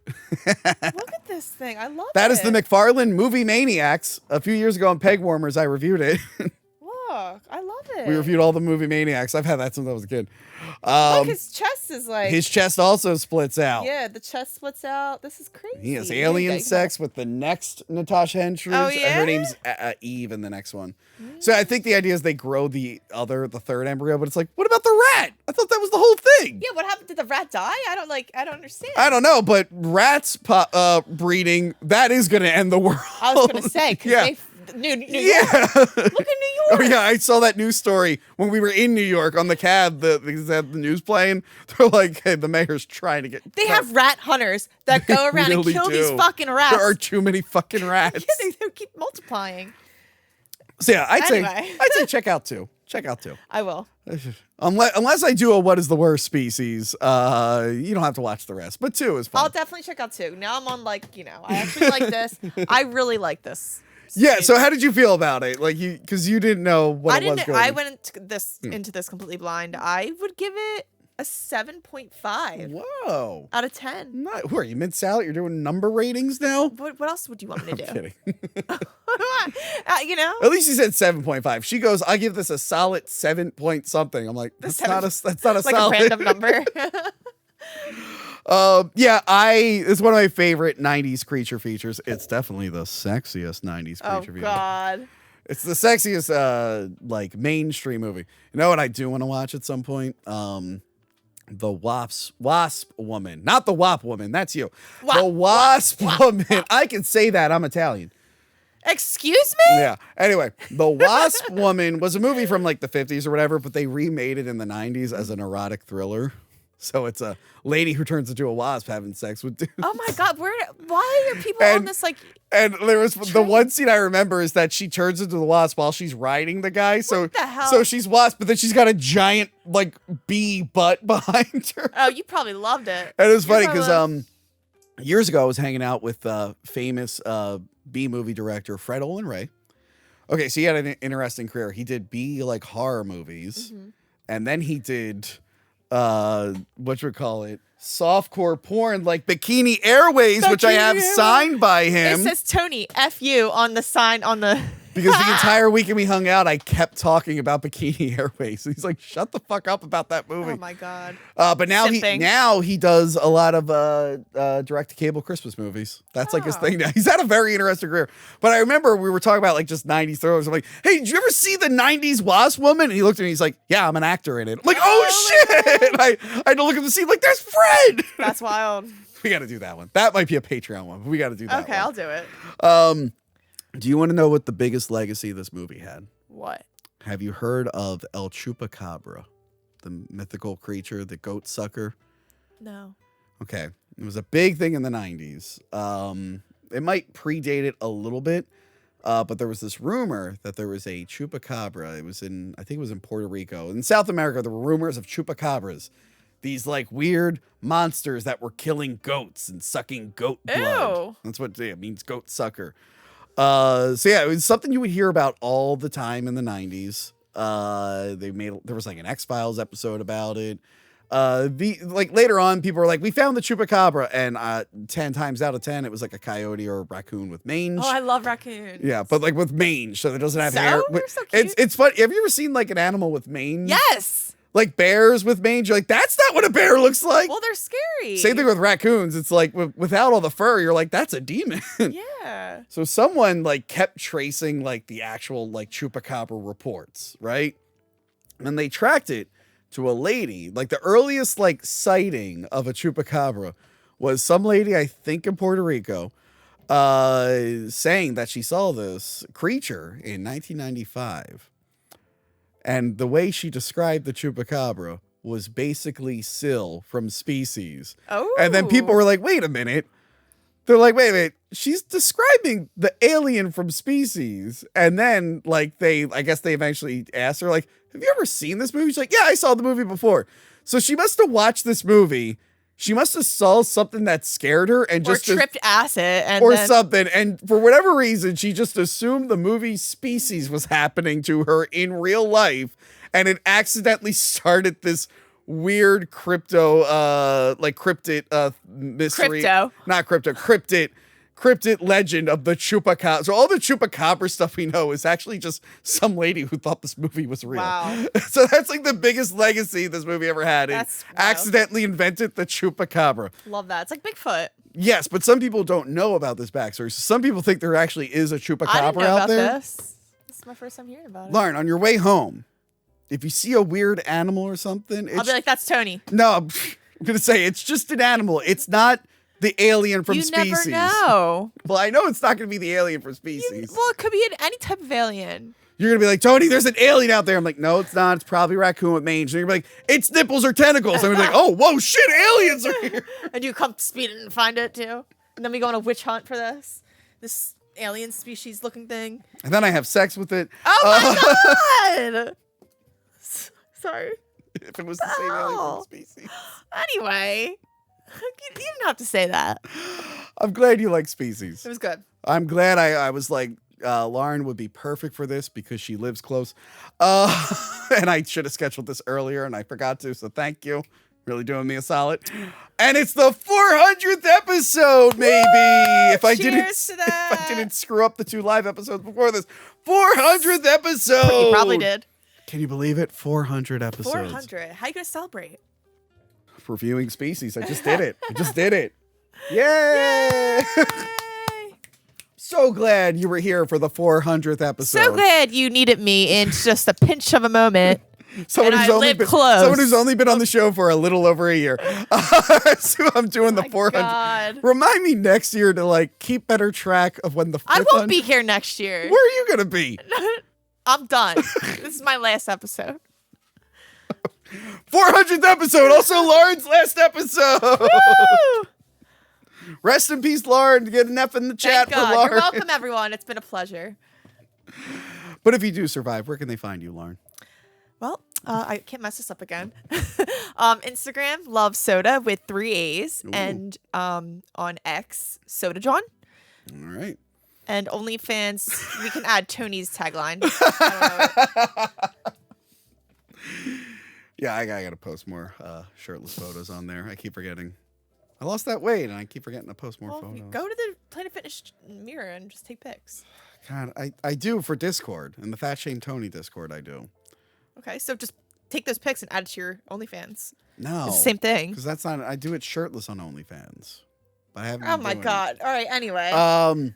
Look at this thing. I love it. That is the McFarlane Movie Maniacs. A few years ago on Peg Warmers, I reviewed it. Look, I love it. We reviewed all the Movie Maniacs. I've had that since I was a kid. Look, his chest is like... His chest also splits out. Yeah, the chest splits out. This is crazy. He has alien sex with the next Natasha Henstridge. Oh, yeah? Her name's Eve in the next one. So I think the idea is they grow the third embryo, but it's like, what about the rat? I thought that was the whole thing. Yeah, what happened? Did the rat die? I don't understand. I don't know, but rats breeding, that is going to end the world. I was going to say, because New York. Look at New York. Oh yeah, I saw that news story when we were in New York on the cab. They had the news playing. They're like, "Hey, the mayor's trying to get." They have rat hunters that go around and kill these fucking rats. There are too many fucking rats. Yeah, they keep multiplying. So yeah, I'd say check out 2. Check out 2. I will. Unless I do a what is the worst species, you don't have to watch the rest. But 2 is fun. I'll definitely check out 2. Now I'm on I actually like this. I really like this. Yeah. So how did you feel about it? Like because you didn't know what it was going. I went into this completely blind. I would give it a 7.5 Whoa. out of 10. Who are you, Mid-Salad? You're doing number ratings now? What else would you want me to do? Kidding. You know? At least you said 7.5. She goes, I give this a solid 7 point something. I'm like, that's not a like solid a random number. Yeah, it's one of my favorite 90s creature features. It's definitely the sexiest 90s creature feature. Oh God. It's the sexiest like mainstream movie. You know what I do want to watch at some point? The Wasp Woman. Not the WAP Woman, that's you. The Wasp Woman. I can say that. I'm Italian. Excuse me? Yeah. Anyway, The Wasp Woman was a movie from like the 50s or whatever, but they remade it in the 90s as an erotic thriller. So it's a lady who turns into a wasp having sex with dudes. Oh my God. Why are people on this like And there was the one scene I remember is that she turns into the wasp while she's riding the guy. What the hell? So she's wasp, but then she's got a giant like bee butt behind her. Oh, you probably loved it. And it was funny because years ago I was hanging out with famous B movie director Fred Olin Ray. Okay, so he had an interesting career. He did B like horror movies, and then he did softcore porn like Bikini Airways, which I have signed by him. It says Tony F you on the sign on the because the entire weekend we hung out, I kept talking about Bikini Airways. He's like, "Shut the fuck up about that movie." Oh my God. But now Simping. he does a lot of direct to cable Christmas movies. That's like his thing now. He's had a very interesting career. But I remember we were talking about like just 90s thrillers. I'm like, "Hey, did you ever see the 90s Wasp Woman?" And he looked at me. He's like, "Yeah, I'm an actor in it." I'm like, "Oh shit!" I had to look at the scene like, "There's Fred." That's wild. We got to do that one. That might be a Patreon one. But we got to do that. Okay, one. I'll do it. Do you want to know what the biggest legacy this movie had? What? Have you heard of El Chupacabra, the mythical creature, the goat sucker? No. Okay. It was a big thing in the 90s. It might predate it a little bit, but there was this rumor that there was a chupacabra. I think it was in Puerto Rico. In South America, there were rumors of chupacabras. These like weird monsters that were killing goats and sucking goat blood. Ew. That's what it means, goat sucker. So yeah, it was something you would hear about all the time in the 90s. There was like an X-Files episode about it. Later on, people were like, we found the chupacabra, and 10 times out of 10, it was like a coyote or a raccoon with mange. Oh, I love raccoons. Yeah, but like with mange, so it doesn't have hair. They're so cute. It's funny. Have you ever seen like an animal with mange? Yes. Like bears with mange. You're like, that's not what a bear looks like. Well, they're scary. Same thing with raccoons. It's like without all the fur, you're like, that's a demon. Yeah. So someone like kept tracing like the actual like chupacabra reports, right? And they tracked it to a lady. Like the earliest like sighting of a chupacabra was some lady, I think in Puerto Rico, saying that she saw this creature in 1995. And the way she described the chupacabra was basically Syl from Species. Oh. And then people were like, wait a minute. They're like, wait a minute. She's describing the alien from Species. And then like I guess they eventually asked her like, have you ever seen this movie? She's like, yeah, I saw the movie before. So she must have watched this movie. She must have saw something that scared her and just tripped acid something. And for whatever reason, she just assumed the movie Species was happening to her in real life. And it accidentally started this weird cryptid mystery. Cryptid legend of the chupacabra. So all the chupacabra stuff we know is actually just some lady who thought this movie was real. Wow. So that's like the biggest legacy this movie ever had. That's it wild. accidentally invented the chupacabra. Love that. It's like Bigfoot. Yes, but some people don't know about this backstory. So some people think there actually is a chupacabra I didn't know out about there. this. This is my first time hearing about it. Lauren, on your way home, if you see a weird animal or something, I'll be like, that's Tony. No, I'm gonna say it's just an animal. It's not the alien from Species. You never know. Well, I know it's not going to be the alien from Species. Well, it could be any type of alien. You're going to be like, Tony, there's an alien out there. I'm like, no, it's not. It's probably a raccoon with mange. And you're going to be like, it's nipples or tentacles. I'm going to be like, oh, whoa, shit, aliens are here. And you come speed and find it too. And then we go on a witch hunt for this alien species looking thing. And then I have sex with it. Oh my God. Sorry. If it was the same alien from Species. Anyway. You didn't have to say that. I'm glad you like Species. It was good. I'm glad I was like Lauren would be perfect for this because she lives close. And I should have scheduled this earlier and I forgot to. So thank you. Really doing me a solid. And it's the 400th episode, maybe. If I didn't screw up the 2 live episodes before this. 400th episode. You probably did. Can you believe it? 400 episodes. 400. How you gonna celebrate? Reviewing Species. I just did it. Yay! So glad you were here for the 400th episode. So glad you needed me in just a pinch of a moment. Someone and who's I only live been close. someone who's only been on the show for a little over a year. So I'm doing the 400. God. Remind me next year to like keep better track of when the 500. I won't be here next year. Where are you gonna be? I'm done. This is my last episode. 400th episode. Also Lauren's last episode. Woo! Rest in peace, Lauren. Get an F in the chat Thank for God. Lauren. You're welcome, everyone. It's been a pleasure. But if you do survive, where can they find you, Lauren? Well, I can't mess this up again. Instagram, Love Soda with 3 A's. Ooh. And on X, Soda John. All right. And OnlyFans, we can add Tony's tagline. I don't know. Yeah, I gotta post more shirtless photos on there. I keep forgetting. I lost that weight, and I keep forgetting to post more Well, photos. go to the Planet Fitness mirror and just take pics. God, I do for Discord. In the Fat Shame Tony Discord, I do. Okay, so just take those pics and add it to your OnlyFans. No. It's the same thing. Because that's not, I do it shirtless on OnlyFans. But I haven't Oh been my doing God. All right, anyway. I'm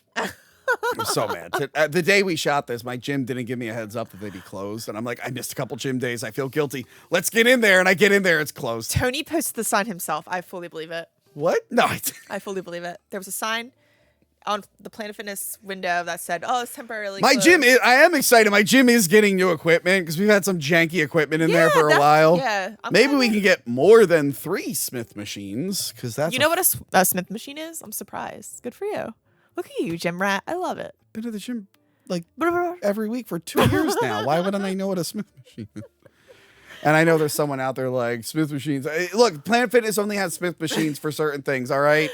so mad. The day we shot this, my gym didn't give me a heads up that they'd be closed. And I'm like, I missed a couple gym days. I feel guilty. Let's get in there. And I get in there. It's closed. Tony posted the sign himself. I fully believe it. What? No, I didn't. I fully believe it. There was a sign on the Planet Fitness window that said, "Oh, it's temporarily My closed." gym is, I am excited. My gym is getting new equipment because we've had some janky equipment in there for a while. Yeah, I'm Maybe we kinda- can get more than 3 Smith machines because that's You know what a Smith machine is? I'm surprised. Good for you. Look at you, gym rat. I love it. been to the gym like every week for 2 years now. Why wouldn't I know what a Smith machine is? And I know there's someone out there like Smith machines. Look, Planet Fitness only has Smith machines for certain things, all right?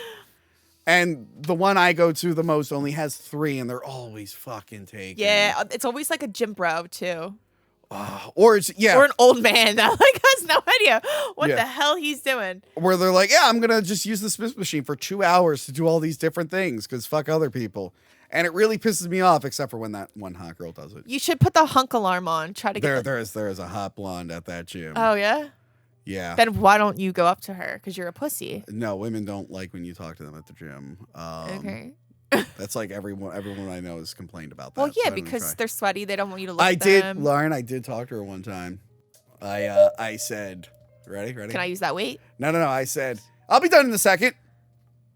And the one I go to the most only has 3, and they're always fucking taken. Yeah, it's always like a gym bro too, Or it's, yeah, or an old man that like has no idea what Yeah. the hell he's doing. where they're like, yeah, I'm going to just use the Smith machine for 2 hours to do all these different things because fuck other people. And it really pisses me off, except for when that one hot girl does it. You should put the hunk alarm on. Try to get. There is a hot blonde at that gym. Oh yeah. Yeah. Then why don't you go up to her? Because you're a pussy. No, women don't like when you talk to them at the gym. Okay. That's like everyone I know has complained about that. Well, so yeah, I don't even because try. they're sweaty. They don't want you to look I at did, them. Lauren. I did talk to her one time. I said, ready? Can I use that weight? No. I said, I'll be done in a second.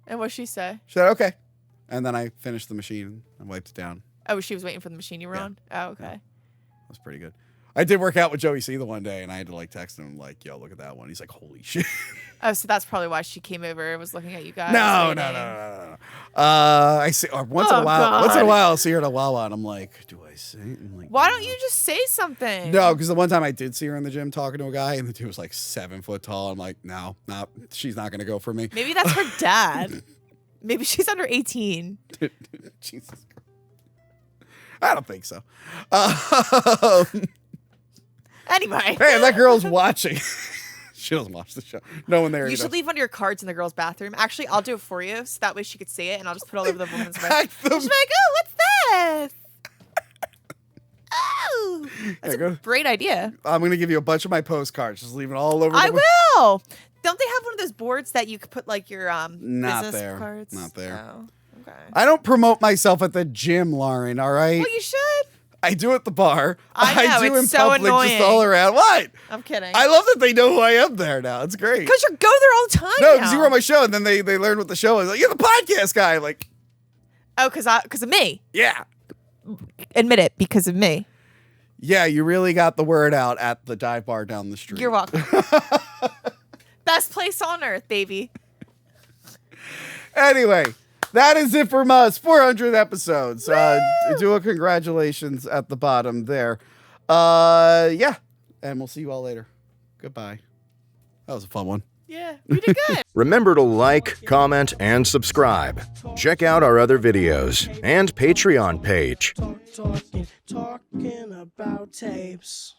And what'd she say? She said, okay. And then I finished the machine and wiped it down. Oh, she was waiting for the machine you were Yeah. on? Oh, okay. That was pretty good. I did work out with Joey C the one day, and I had to like text him like, "Yo, look at that one." He's like, "Holy shit!" Oh, so that's probably why she came over and was looking at you guys. No. waiting. I see once in Oh, a while. God. Once in a while, I'll see her at a Wawa, and I'm like, "Do I say?" it? I'm like, Why don't you just say something? No, because the one time I did see her in the gym talking to a guy, and the dude was like 7 foot tall. I'm like, no, she's not gonna go for me. Maybe that's her dad. Maybe she's under 18. Jesus Christ. I don't think so. Anyway. Hey, that girl's watching. She doesn't watch the show. No one there. You should does. leave one of your cards in the girl's bathroom. Actually, I'll do it for you, so that way she could see it, and I'll just put it all over the woman's bed. Hack them. She'll be like, "Oh, what's this? Oh, that's Yeah, a great idea. I'm gonna give you a bunch of my postcards. Just leave it all over. I the will. Don't they have one of those boards that you could put like your Not business there. cards? Not there. Oh, okay. I don't promote myself at the gym, Lauren. All right. Well, you should. I do at the bar. I know, do in it's so public, annoying. just all around. What? I'm kidding. I love that they know who I am there now. It's great. Because you go there all the time. No, now. because you were on my show, and then they learned what the show is. Like, you're the podcast guy. I'm like, Oh, because of me. yeah. Admit it, because of me. Yeah, you really got the word out at the dive bar down the street. You're welcome. Best place on earth, baby. Anyway, that is it from us. 400 episodes. Do a congratulations at the bottom there. Yeah, and we'll see you all later. Goodbye. That was a fun one. Yeah, you did good. Remember to like, comment, and subscribe. Check out our other videos and Patreon page. Talking about tapes.